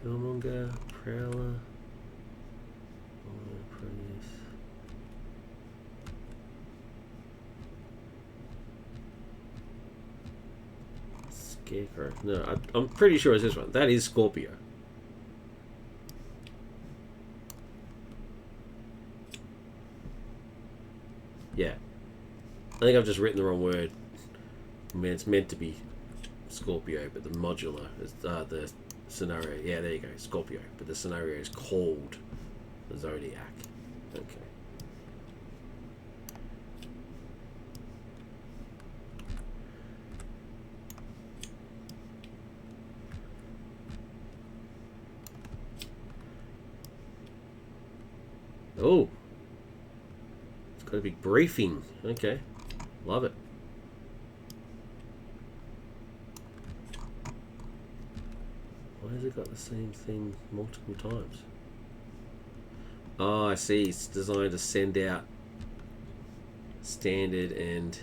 Killmonger, Prowler, Scarecrow. No, I'm pretty sure it's this one. That is Scorpio. Yeah. I think I've just written the wrong word. I mean, it's meant to be Scorpio, but the modular is the scenario. Yeah, there you go, Scorpio. But the scenario is called the Zodiac. Okay. Oh, it's got a big briefing. Okay, love it. Why has it got the same thing multiple times? Oh, I see. It's designed to send out standard and...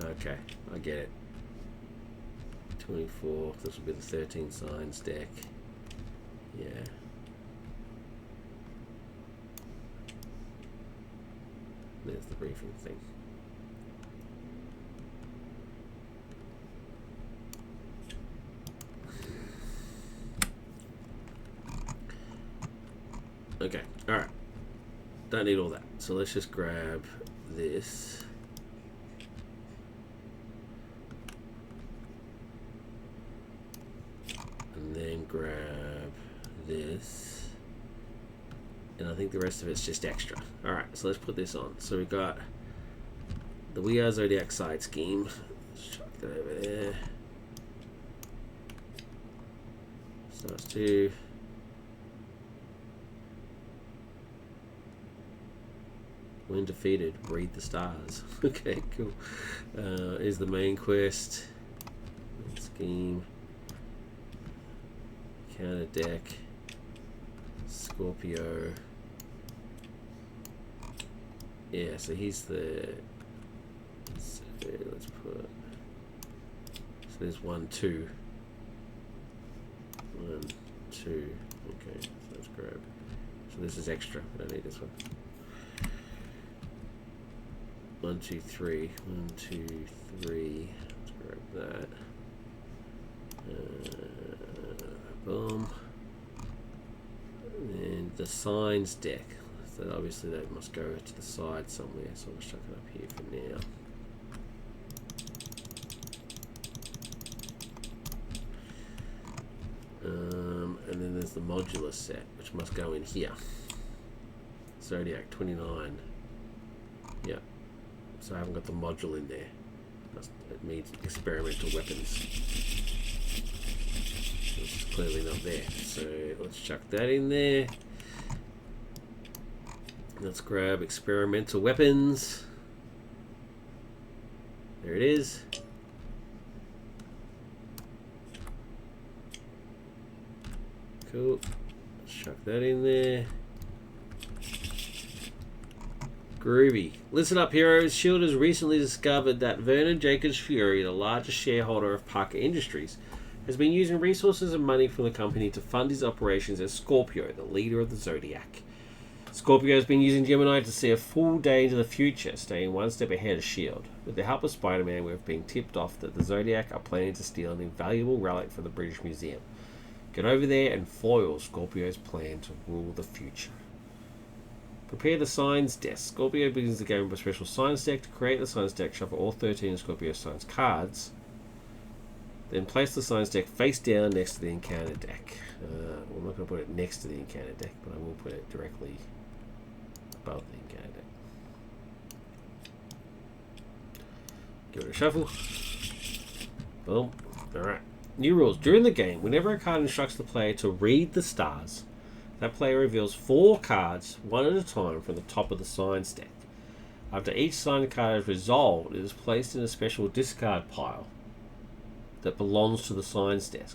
Okay, I get it. 24. This will be the 13 signs deck. Yeah. There's the briefing thing. Okay, alright. Don't need all that. So let's just grab this. And then grab this. And I think the rest of it's just extra. Alright, so let's put this on. So we got the We Are Zodiac side scheme. Let's chuck that over there. Starts to... When defeated, read the stars. Okay, cool. Is the main quest. Main scheme. Counter deck. Scorpio. Yeah, so he's the... Let's put... So there's 1, 2. 1, 2. Okay, so let's grab... So this is extra. I don't need this one. 1, 2, 3. 1, 2, 3. Let's grab that. Boom. And the signs deck. So obviously that must go to the side somewhere. So I'll just chuck it up here for now. And then there's the modular set, which must go in here. Zodiac 29. Yeah. So I haven't got the module in there. It needs experimental weapons. It's clearly not there. So let's chuck that in there. Let's grab experimental weapons. There it is. Cool. Let's chuck that in there. Groovy. Listen up, heroes. S.H.I.E.L.D. has recently discovered that Vernon Jacobs Fury, the largest shareholder of Parker Industries, has been using resources and money from the company to fund his operations as Scorpio, the leader of the Zodiac. Scorpio has been using Gemini to see a full day into the future, staying one step ahead of S.H.I.E.L.D. With the help of Spider-Man, we have been tipped off that the Zodiac are planning to steal an invaluable relic from the British Museum. Get over there and foil Scorpio's plan to rule the future. Prepare the signs deck. Scorpio begins the game with a special signs deck. To create the signs deck, shuffle all 13 of Scorpio's signs cards. Then place the signs deck face down next to the encounter deck. I'm not going to put it next to the encounter deck, but I will put it directly above the encounter deck. Give it a shuffle. Boom. Alright. New rules. During the game, whenever a card instructs the player to read the stars, that player reveals 4 cards, one at a time, from the top of the signs deck. After each signed card is resolved, it is placed in a special discard pile that belongs to the signs deck.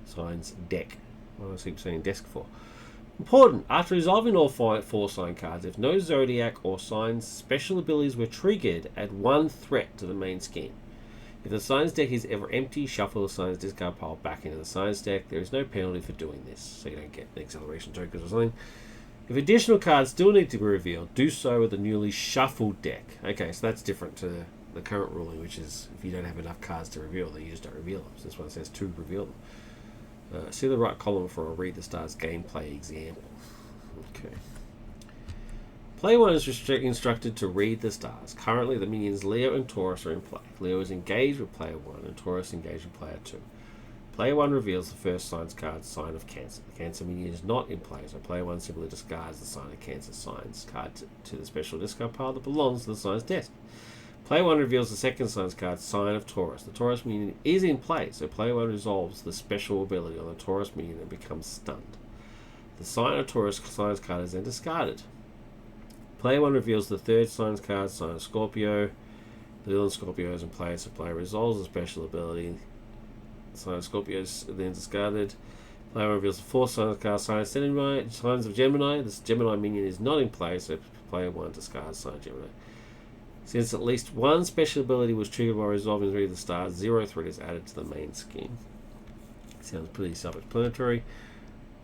Signs deck. What do I keep saying desk for? Important. After resolving all 4 signed cards, if no Zodiac or signs special abilities were triggered, add 1 threat to the main scheme. If the signs deck is ever empty, shuffle the signs discard pile back into the signs deck. There is no penalty for doing this, so you don't get acceleration tokens or something. If additional cards still need to be revealed, do so with the newly shuffled deck. Okay, so that's different to the current ruling, which is if you don't have enough cards to reveal, then you just don't reveal them. So this one says to reveal them. See the right column for a Read the Stars gameplay example. Okay. Player 1 is instructed to read the stars. Currently, the minions Leo and Taurus are in play. Leo is engaged with Player 1 and Taurus engaged with Player 2. Player 1 reveals the first signs card, Sign of Cancer. The Cancer minion is not in play, so Player 1 simply discards the Sign of Cancer signs card to the special discard pile that belongs to the sign's desk. Player 1 reveals the second signs card, Sign of Taurus. The Taurus minion is in play, so Player 1 resolves the special ability on the Taurus minion and becomes stunned. The Sign of Taurus signs card is then discarded. Player 1 reveals the third signs card, Sign of Scorpio. The villain Scorpio is in play, so player resolves the special ability. Sign of Scorpio is then discarded. Player 1 reveals the fourth signs card, Sign of Gemini. Signs of Gemini. This Gemini minion is not in play, so player 1 discards Sign of Gemini. Since at least one special ability was triggered while resolving Read the Stars, 0 threat is added to the main scheme. Sounds pretty self-explanatory.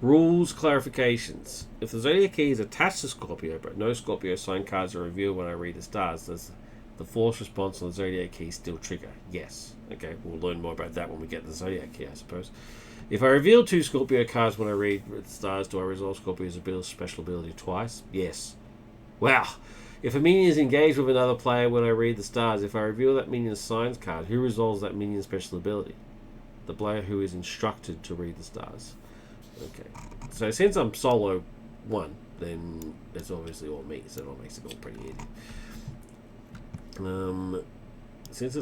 Rules clarifications. If the Zodiac key is attached to Scorpio, but no Scorpio sign cards are revealed when I read the stars, does the force response on the Zodiac key still trigger? Yes. Okay, we'll learn more about that when we get the Zodiac key, I suppose. If I reveal 2 Scorpio cards when I read the stars, do I resolve Scorpio's special ability twice? Yes. Wow. If a minion is engaged with another player when I read the stars, if I reveal that minion's signs card, who resolves that minion's special ability? The player who is instructed to read the stars. Okay, so since I'm solo 1, then it's obviously all me, so it all makes it all pretty easy. Since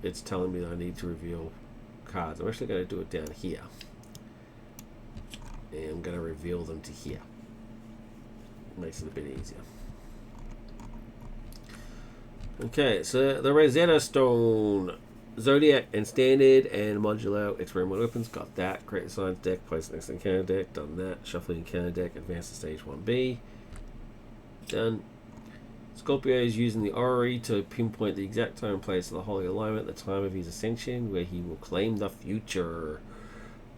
it's telling me that I need to reveal cards, I'm actually going to do it down here. And I'm going to reveal them to here. Makes it a bit easier. Okay, so the Rosetta Stone. Zodiac and Standard and Modular Experimental Weapons, got that. Create the Science deck, place it next to the encounter deck, done that. Shuffling encounter deck, advance to stage 1B. Done. Scorpio is using the Orrery to pinpoint the exact time and place of the Holy Alignment at the time of his ascension, where he will claim the future.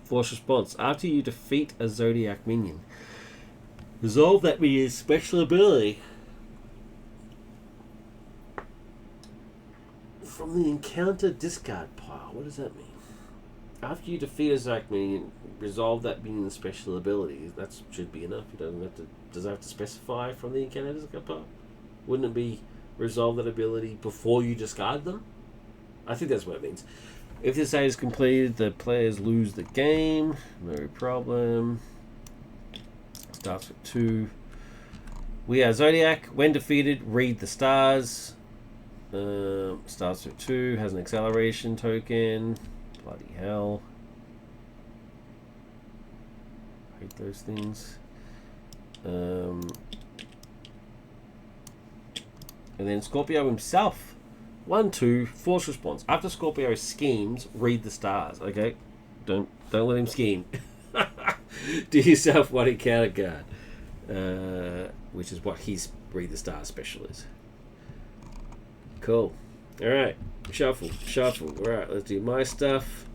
Force response. After you defeat a Zodiac minion, resolve that minion's special ability from the encounter discard pile. What does that mean? After you defeat a Zodiac minion, resolve that minion's special ability. That should be enough. You don't have to. Does it have to specify from the encounter discard pile? Wouldn't it be resolve that ability before you discard them? I think that's what it means. If this stage is completed, the players lose the game. No problem. Starts with 2. We are Zodiac. When defeated, read the stars. Starts with 2. Has an acceleration token. Bloody hell. I hate those things. And then Scorpio himself. 1-2. Force response. After Scorpio schemes, read the stars. Okay, don't let him scheme. Do yourself one encounter card, which is what his read the stars special is. Cool. All right. Shuffle. All right. Let's do my stuff.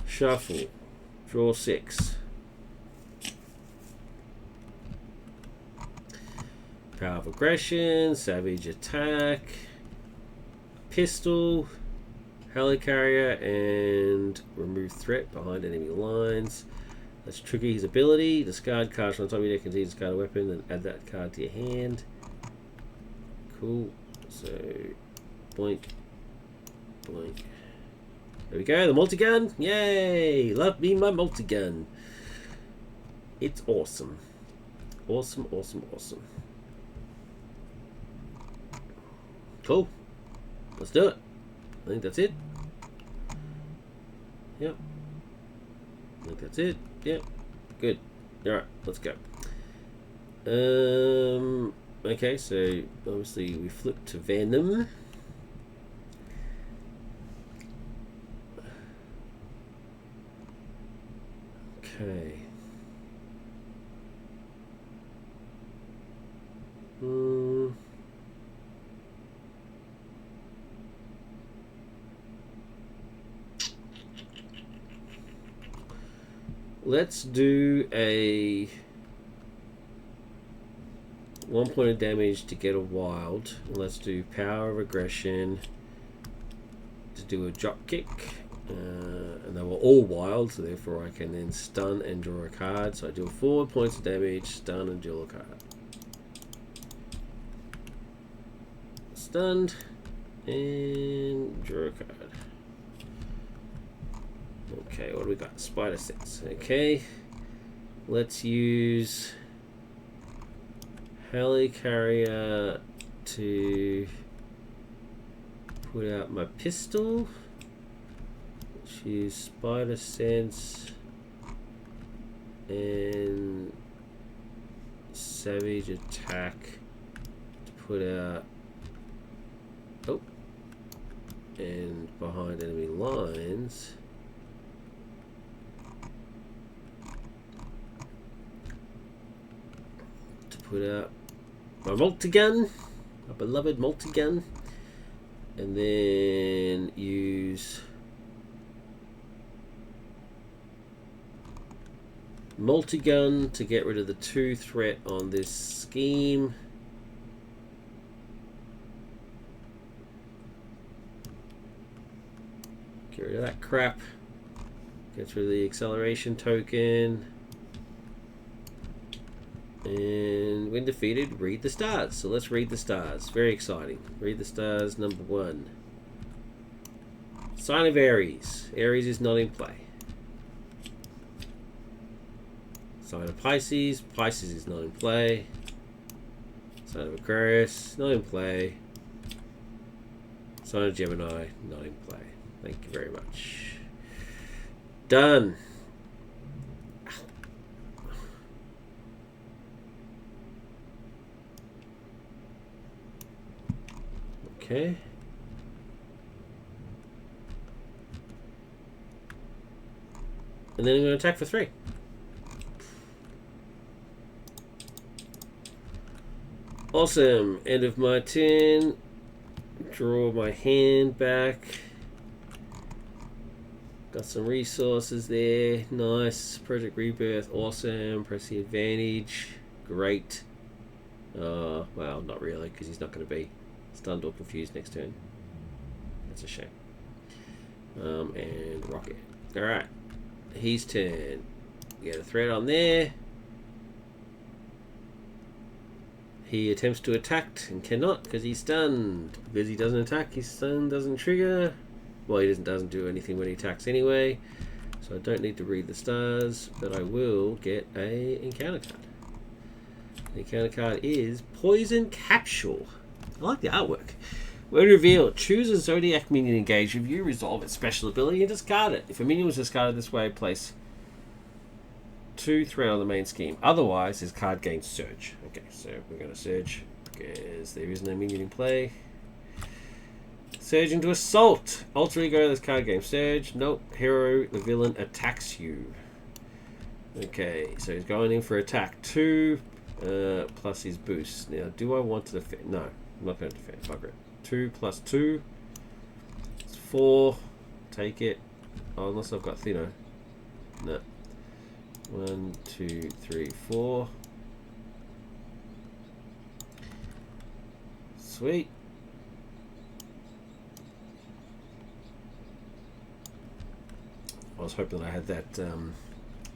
Shuffle. Draw 6. Power of aggression. Savage attack. Pistol. Helicarrier and remove threat behind enemy lines. Let's trigger his ability. Discard cards on top of your deck and discard a weapon, then add that card to your hand. Cool. So, blink. There we go, the multi-gun. Yay! Love me my multi-gun. It's awesome. Awesome. Cool. Let's do it. I think that's it. Yep. I think that's it. Yep. Good. Alright, let's go. Okay, so obviously we flip to Venom. Okay. Let's do a 1 point of damage to get a wild. Let's do power of aggression to do a drop kick. And they were all wild, so therefore I can then stun and draw a card. So I deal 4 points of damage, stun and deal a card. Stunned and draw a card. Okay, what do we got? Spider sense. Okay, let's use Helicarrier to put out my pistol. Let's use Spider sense and Savage attack to put out. Oh, and behind enemy lines. To put out my multi-gun, my beloved multi-gun, and then use multi-gun to get rid of the 2 threat on this scheme. Get rid of that crap. Get rid of the acceleration token. And when defeated, read the stars. So let's read the stars. Very exciting. Read the stars, number 1. Sign of Aries. Aries is not in play. Sign of Pisces. Pisces is not in play. Sign of Aquarius, not in play. Sign of Gemini, not in play. Thank you very much. Done. Okay. And then I'm going to attack for 3. Awesome. End of my turn. Draw my hand back. Got some resources there. Nice. Project Rebirth. Awesome. Press the advantage. Great. Well, not really, because he's not going to be stunned or confused next turn. That's a shame. And rocket. Alright. His turn. Get a threat on there. He attempts to attack and cannot because he's stunned. Because he doesn't attack, his stun doesn't trigger. Well, he doesn't do anything when he attacks anyway. So I don't need to read the stars, but I will get a encounter card. The encounter card is Poison Capsule. I like the artwork. When revealed, choose a Zodiac minion engaged with you, resolve its special ability, and discard it. If a minion was discarded this way, place 2 threat on the main scheme. Otherwise, this card gains Surge. Okay, so we're going to Surge because there is no minion in play. Surge into Assault. Alter Ego, this card gains Surge. Nope. Hero, the villain, attacks you. Okay, so he's going in for attack 2 plus his boost. Now, do I want to defend? No, I'm not going to defend. Bugger it. 2 plus 2. It's 4. Take it. Oh, unless I've got Thinner. No. 1, 2, 3, 4. Sweet. I was hoping that I had that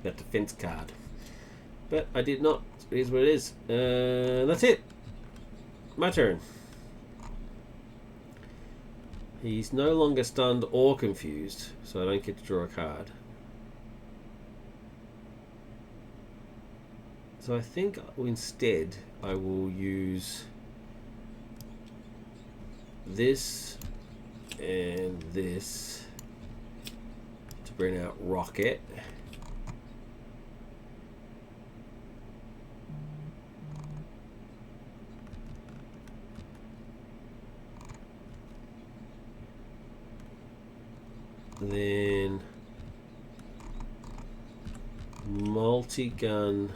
that defense card, but I did not. It is what it is. That's it. My turn. He's no longer stunned or confused, so I don't get to draw a card. So I think instead I will use this and this to bring out Rocket. Then multi-gun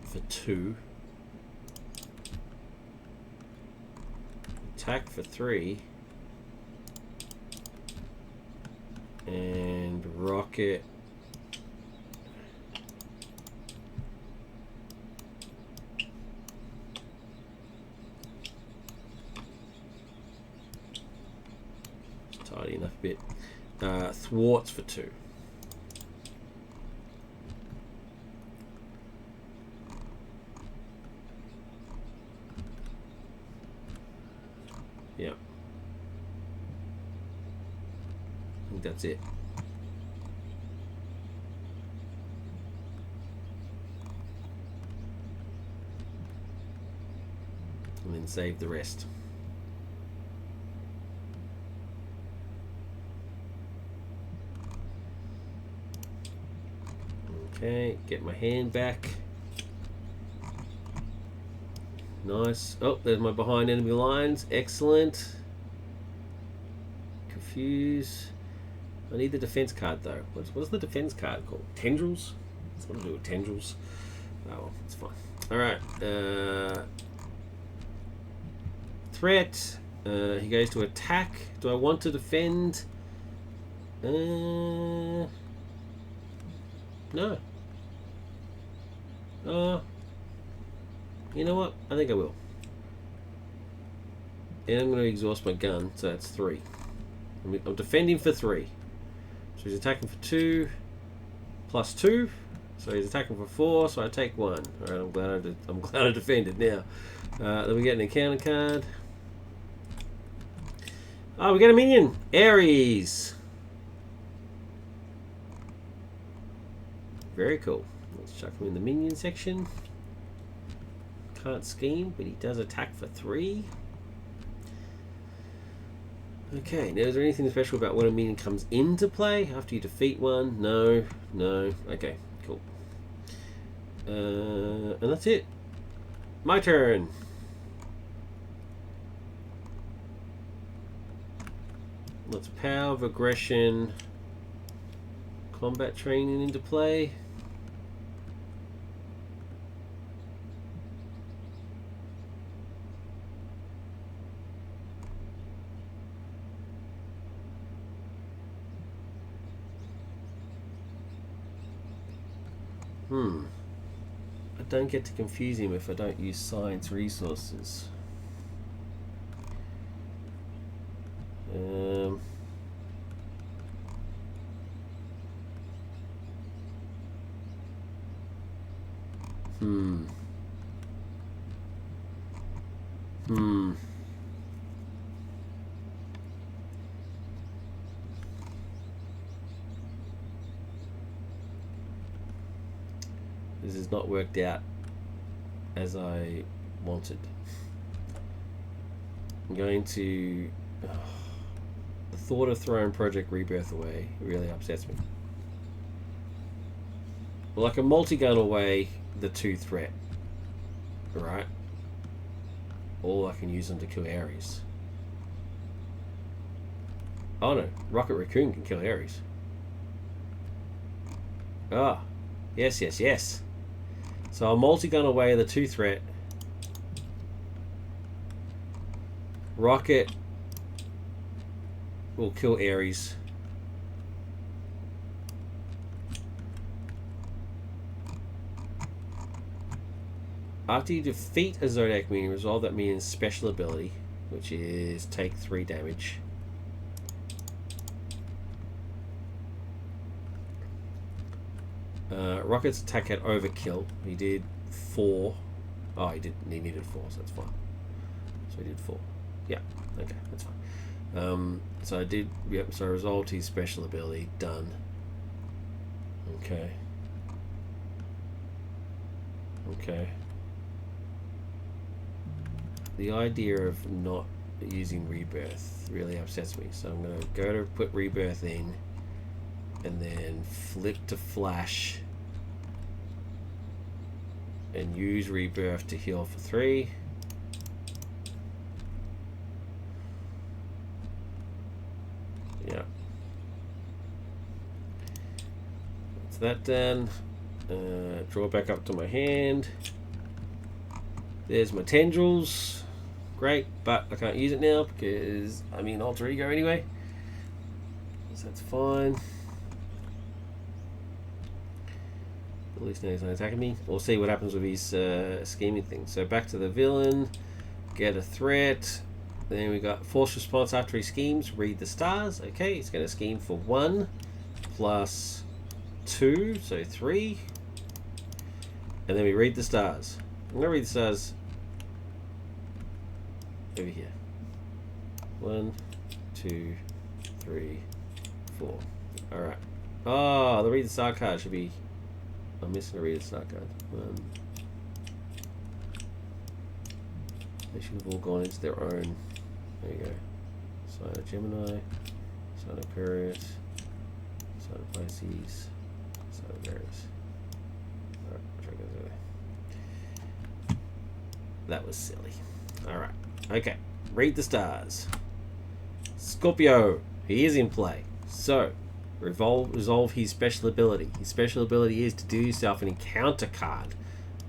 for 2, attack for 3, and rocket tidy enough bit. Thwarts for 2. Yeah. I think that's it. And then save the rest. Okay, get my hand back. Nice. Oh, there's my behind enemy lines. Excellent. Confuse. I need the defense card though. What's the defense card called? Tendrils? What's got to do with tendrils? Oh well, it's fine. Alright. Threat. He goes to attack. Do I want to defend? No. You know what? I think I will. And I'm going to exhaust my gun, so that's 3. I'm defending for 3. So he's attacking for 2, plus 2. So he's attacking for 4, so I take 1. Alright, I'm glad I defended now. Then we get an encounter card. Oh, we get a minion! Ares! Very cool. Let's chuck him in the minion section. Can't scheme, but he does attack for 3. Okay, now is there anything special about when a minion comes into play after you defeat one? No, no. Okay, cool. And that's it. My turn. Let's power of aggression, combat training into play. I don't get to confuse him if I don't use science resources. This has not worked out as I wanted. I'm going to... the thought of throwing Project Rebirth away really upsets me. Well, I can multi-gun away the 2 threat, right? Or I can use them to kill Ares. Oh no, Rocket Raccoon can kill Ares. Ah, yes, yes, yes. So I'll multi-gun away the 2 threat. Rocket will kill Ares. After you defeat a Zodiac minion, resolve that minion's special ability, which is take 3 damage. Rocket's attack had overkill. He did 4. Oh, he needed 4, so that's fine. So he did 4. Yeah, okay, that's fine. So I did, yep, so I resolved his special ability. Done. Okay. Okay. The idea of not using Rebirth really upsets me. So I'm going to go to put Rebirth in and then flip to Flash and use Rebirth to heal for 3. Yeah. That's that done. Draw back up to my hand. There's my tendrils. Great, but I can't use it now because I'm in alter ego anyway. So that's fine. At least now he's not attacking me. We'll see what happens with his scheming thing. So back to the villain. Get a threat. Then we got force response after he schemes. Read the stars. Okay, he's going to scheme for 1 plus 2, so 3. And then we read the stars. I'm going to read the stars over here. 1, 2, 3, 4. Alright. Oh, the read the star card should be... I'm missing a read the star card. They should have all gone into their own. There you go. Sign of Gemini, sign of Aquarius, sign of Pisces, sign of Aries. Alright, try to go there. That was silly. Alright. Okay. Read the stars. Scorpio. He is in play. So, resolve his special ability. His special ability is to do yourself an encounter card.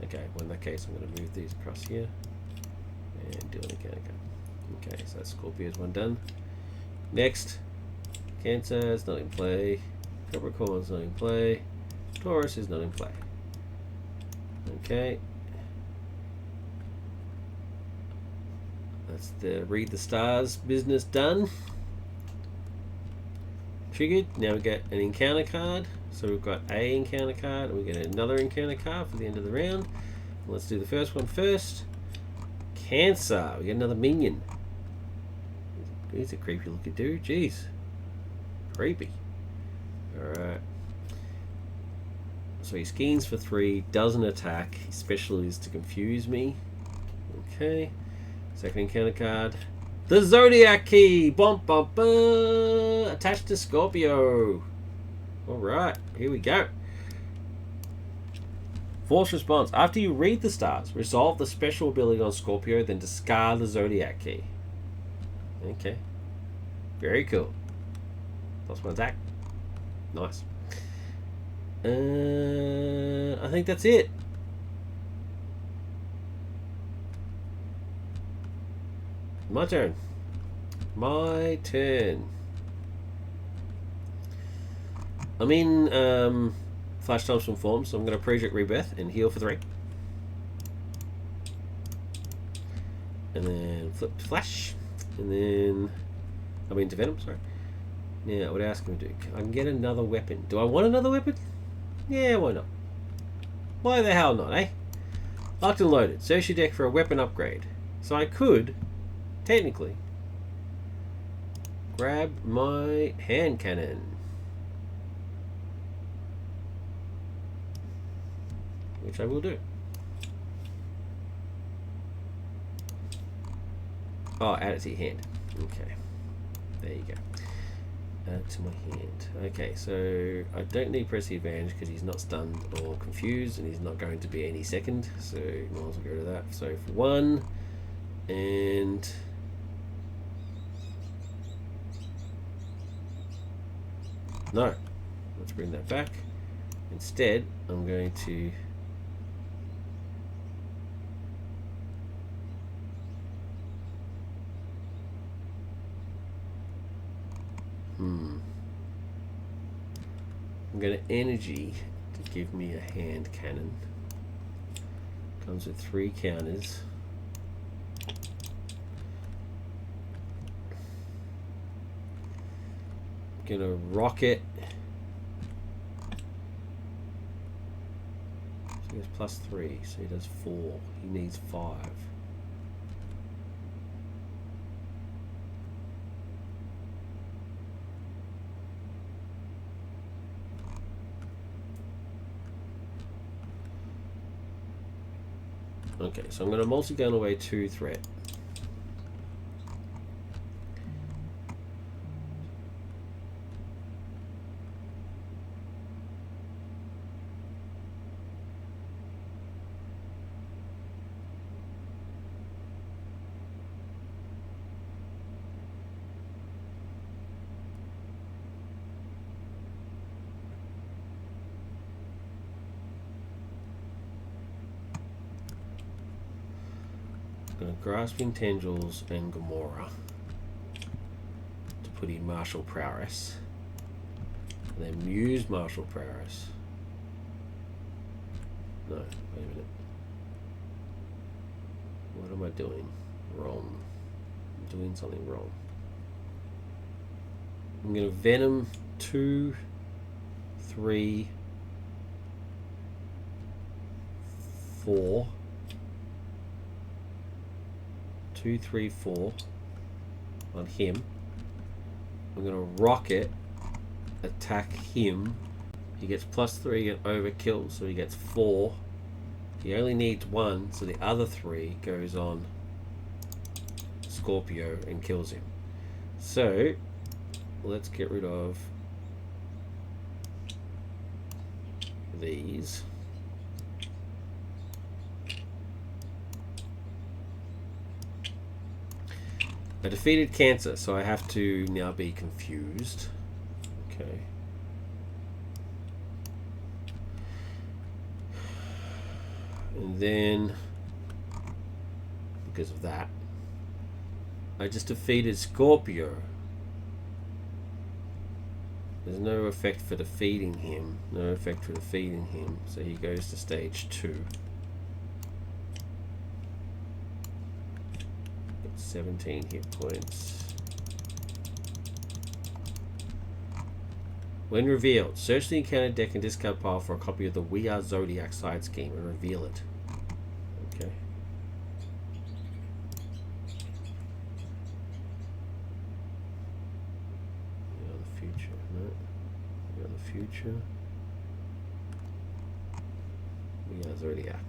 Okay, well in that case I'm going to move these across here and do an encounter card. Okay, so that's Scorpio's one done. Next, Cancer is not in play. Capricorn is not in play. Taurus is not in play. Okay. That's the read the stars business done. Triggered. Now we get an encounter card. So we've got a encounter card and we get another encounter card for the end of the round. Let's do the first one first. Cancer. We get another minion. He's a creepy looking dude. Jeez. Creepy. Alright. So he schemes for 3, doesn't attack. His special is to confuse me. Okay. Second encounter card. The Zodiac Key! Bump bump bum! Attached to Scorpio. Alright, here we go. Force response. After you read the stars, resolve the special ability on Scorpio, then discard the Zodiac Key. Okay. Very cool. +1 attack. Nice. I think that's it. My turn. My turn. I'm in Flash Thompson form, so I'm going to Project Rebirth and heal for 3. And then flip to Flash. And then I'm into Venom, sorry. Now, what else can we do? I can get another weapon. Do I want another weapon? Yeah, why not? Why the hell not, eh? Locked and loaded. Search your deck for a weapon upgrade. So I could, technically, grab my hand cannon. Which I will do. Oh, add it to your hand. Okay. There you go. Add it to my hand. Okay, so I don't need press the advantage because he's not stunned or confused and he's not going to be any second. So might as well go to that. So for 1 and no. Let's bring that back. Instead, I'm going to I'm going to energy to give me a hand cannon. Comes with 3 counters. I'm going to rocket. So he has +3, so he does 4. He needs 5. Okay, so I'm going to multi-gun away 2 threat. Grasping Tendrils and Gamora to put in Martial Prowess, and then Muse Martial Prowess. No, wait a minute. What am I doing wrong? I'm doing something wrong. I'm going to Venom 2, 3, 4. 2, 3, 4 on him. I'm going to rocket, attack him. He gets +3 and overkill, so he gets 4. He only needs 1, so the other 3 goes on Scorpio and kills him. So let's get rid of these. I defeated Cancer, so I have to now be confused. Okay. And then, because of that, I just defeated Scorpio. There's no effect for defeating him. No effect for defeating him. So he goes to stage 2. 17 hit points. When revealed, search the encounter deck and discard pile for a copy of the We Are Zodiac side scheme and reveal it. Okay. We Are the Future. No. We Are the Future. We Are Zodiac.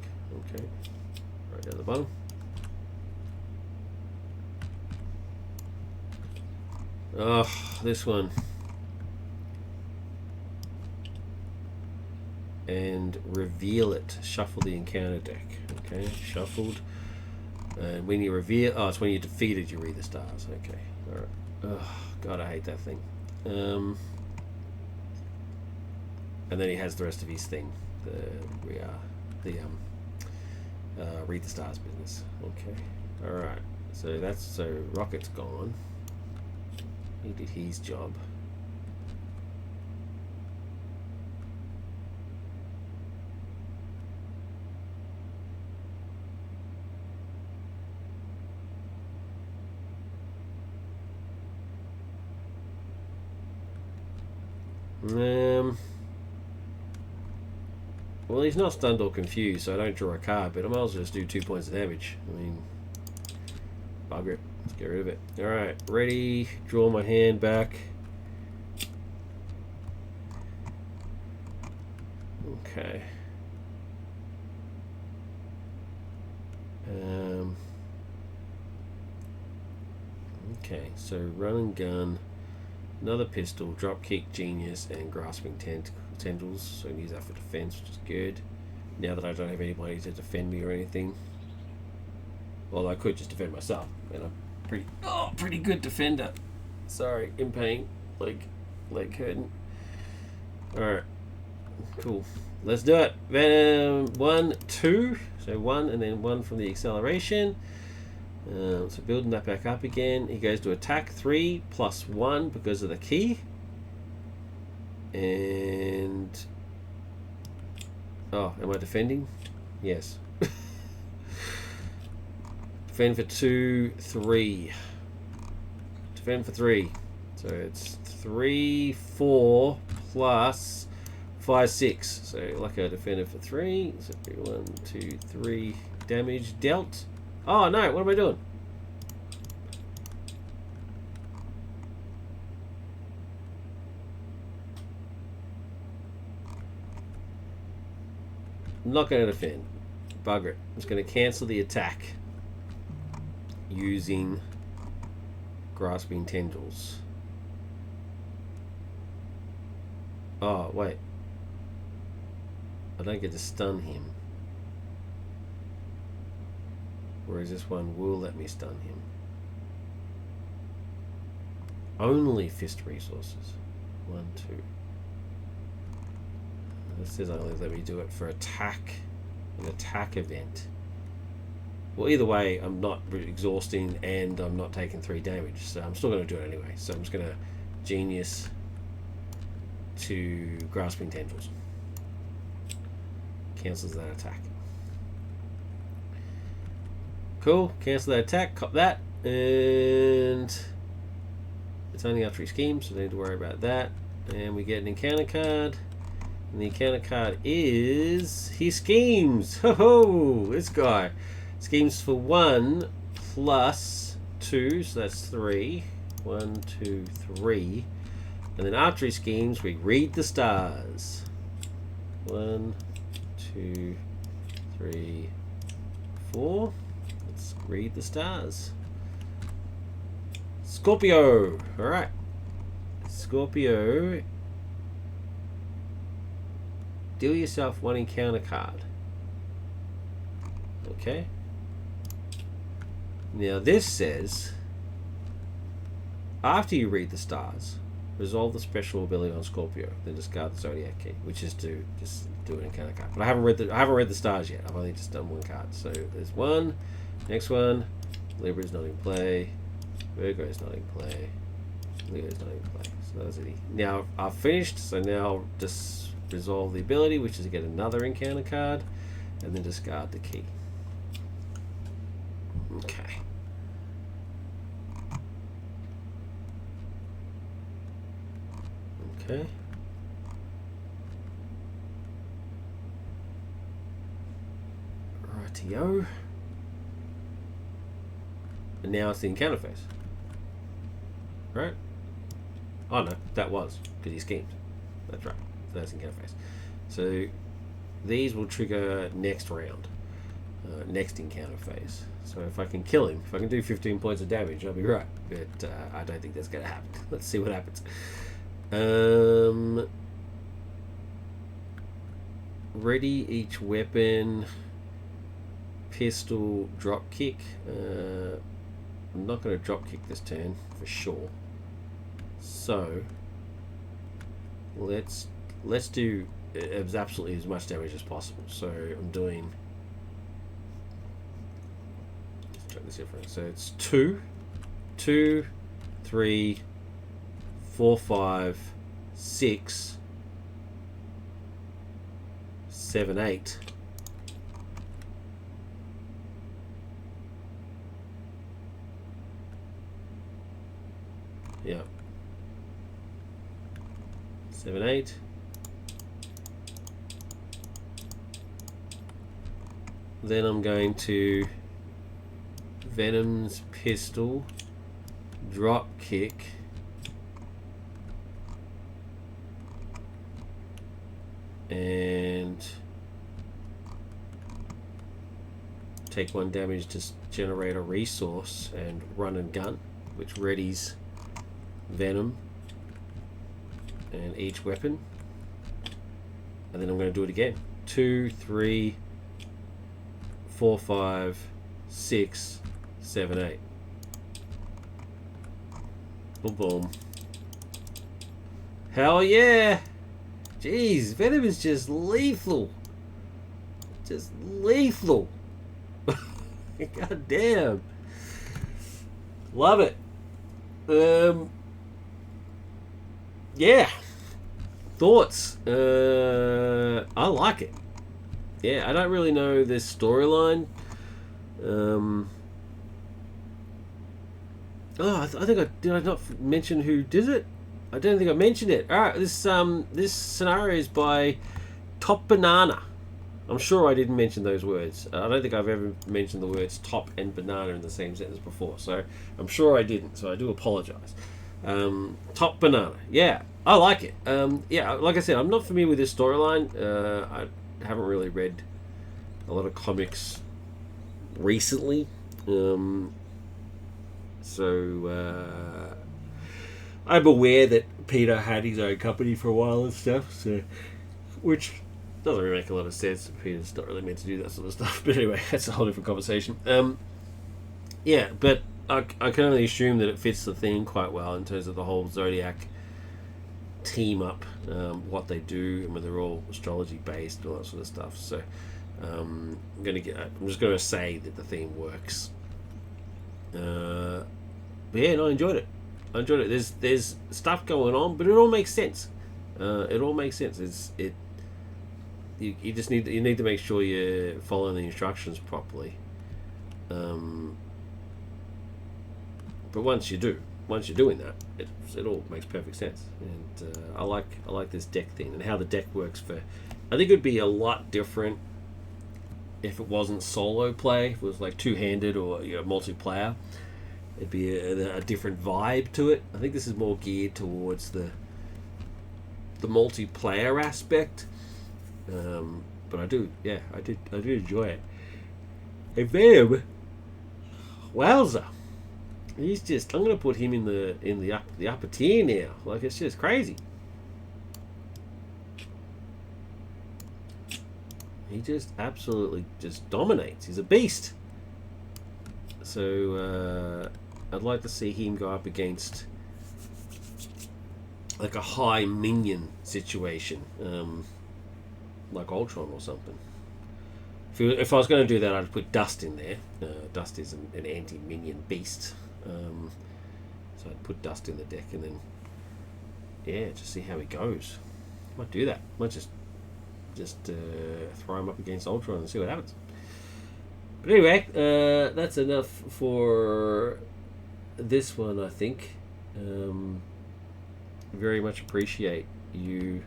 Okay. Right down the bottom. Oh, this one. And reveal it. Shuffle the encounter deck. Okay, shuffled. And when you reveal... Oh, it's when you defeat it, you read the stars. Okay, alright. Oh, God, I hate that thing. And then he has the rest of his thing. Read the stars business. Okay, alright. So that's... So Rocket's gone. He did his job. Well, he's not stunned or confused, so I don't draw a card, but I might as well just do 2 points of damage. I mean, bugger it. Let's get rid of it. Alright, ready. Draw my hand back. Okay. Okay, so run and gun, another pistol, drop kick, genius, and grasping tendrils. So I can use that for defense, which is good. Now that I don't have anybody to defend me or anything. Well, I could just defend myself, and I'm pretty good defender. Sorry, in pain, leg hurting. All right, cool. Let's do it. Venom 1, 2. So 1 and then 1 from the acceleration. So building that back up again. He goes to attack 3 plus 1 because of the key. And oh, am I defending? Yes. Defend for 2, 3. Defend for 3. So it's 3, 4 plus 5, 6. So like a defender for 3. So 1, 2, 3 damage dealt. Oh no, what am I doing? I'm not going to defend. Bugger it. I'm just going to cancel the attack using grasping tendrils. Oh, wait. I don't get to stun him. Whereas this one will let me stun him. Only fist resources. 1, 2. This says only let me do it for attack. An attack event. Well, either way, I'm not exhausting and I'm not taking 3 damage. So I'm still going to do it anyway. So I'm just going to genius to grasping tendrils. Cancels that attack. Cool, cancel that attack, cop that, And it's only after he schemes, so don't need to worry about that. And we get an encounter card. And the encounter card is... he schemes! Ho ho! This guy schemes for 1 plus 2, so that's 3. 1, 2, 3. And then after he schemes, we read the stars. 1, 2, 3, 4. Let's read the stars. Scorpio! Alright. Scorpio. Deal yourself 1 encounter card. Okay. Now this says, after you read the stars, resolve the special ability on Scorpio, then discard the Zodiac key, which is to just do an encounter card. But I haven't read the stars yet. I've only just done 1 card. So there's 1. Next one, Libra is not in play. Virgo is not in play. Leo is not in play. So that's it. Now I've finished. So now just resolve the ability, which is to get another encounter card, and then discard the key. Okay. Okay. Rightio. And now it's the encounter phase. Right? Oh no, that was because he schemed. That's right. So that's encounter phase. So these will trigger next round. Next encounter phase. So if I can kill him, if I can do 15 points of damage, I'll be right. But I don't think that's going to happen. Let's see what happens. Ready each weapon. Pistol, drop kick. I'm not going to drop kick this turn for sure. So let's do absolutely as much damage as possible. So I'm doing. Let's try this different. So it's 2, 3, 4, 5, 6, 7, 8. Yeah. 7, 8. Then I'm going to Venom's pistol, drop kick, and take 1 damage to generate a resource and run and gun, which readies Venom and each weapon. And then I'm going to do it again. 2, 3, 4, 5, 6, 7, 8. Boom, boom. Hell yeah! Jeez, Venom is just lethal. Just lethal. God damn. Love it. Yeah. Thoughts? I like it. Yeah, I don't really know this storyline. I think did I not mention who did it? I don't think I mentioned it. All right, this scenario is by Top Banana. I'm sure I didn't mention those words. I don't think I've ever mentioned the words top and banana in the same sentence before, so I'm sure I didn't. So I do apologize. Top Banana. Yeah, I like it. Yeah, like I said, I'm not familiar with this storyline. I haven't really read a lot of comics recently. So I'm aware that Peter had his own company for a while and stuff, so which doesn't really make a lot of sense. Peter's not really meant to do that sort of stuff. But anyway, that's a whole different conversation. Yeah, but I can only assume that it fits the theme quite well in terms of the whole Zodiac team up, what they do, and when they're all astrology based and all that sort of stuff. So I'm just going to say that the theme works. But yeah, no, I enjoyed it. There's stuff going on, but it all makes sense. It all makes sense. You just need to make sure you're following the instructions properly. But once you're doing that, it all makes perfect sense. And I like this deck thing and how the deck works for. I think it would be a lot different if it wasn't solo play. If it was like two-handed or multiplayer, it'd be a different vibe to it. I think this is more geared towards the multiplayer aspect. But I do enjoy it. And Venom, wowza, he's just. I'm gonna put him in the upper tier now. Like, it's just crazy. He just absolutely just dominates. He's a beast. So I'd like to see him go up against like a high minion situation, like Ultron or something. If I was going to do that, I'd put Dust in there. Dust is an anti-minion beast, so I'd put Dust in the deck and then just see how he goes. Might do that. Might just throw him up against Ultron and see what happens. But anyway, that's enough for this one, I think. Very much appreciate you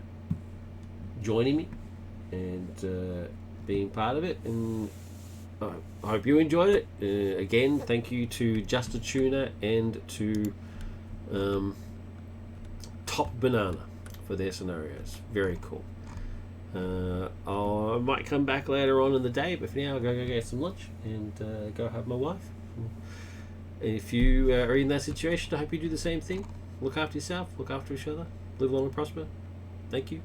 joining me and being part of it, and I hope you enjoyed it. Again, thank you to Just a Tuner and to Top Banana for their scenarios. Very cool. I might come back later on in the day, but for now I'll go get some lunch and go have my wife. If you are in that situation, I hope you do the same thing. Look after yourself, look after each other, live long and prosper. Thank you.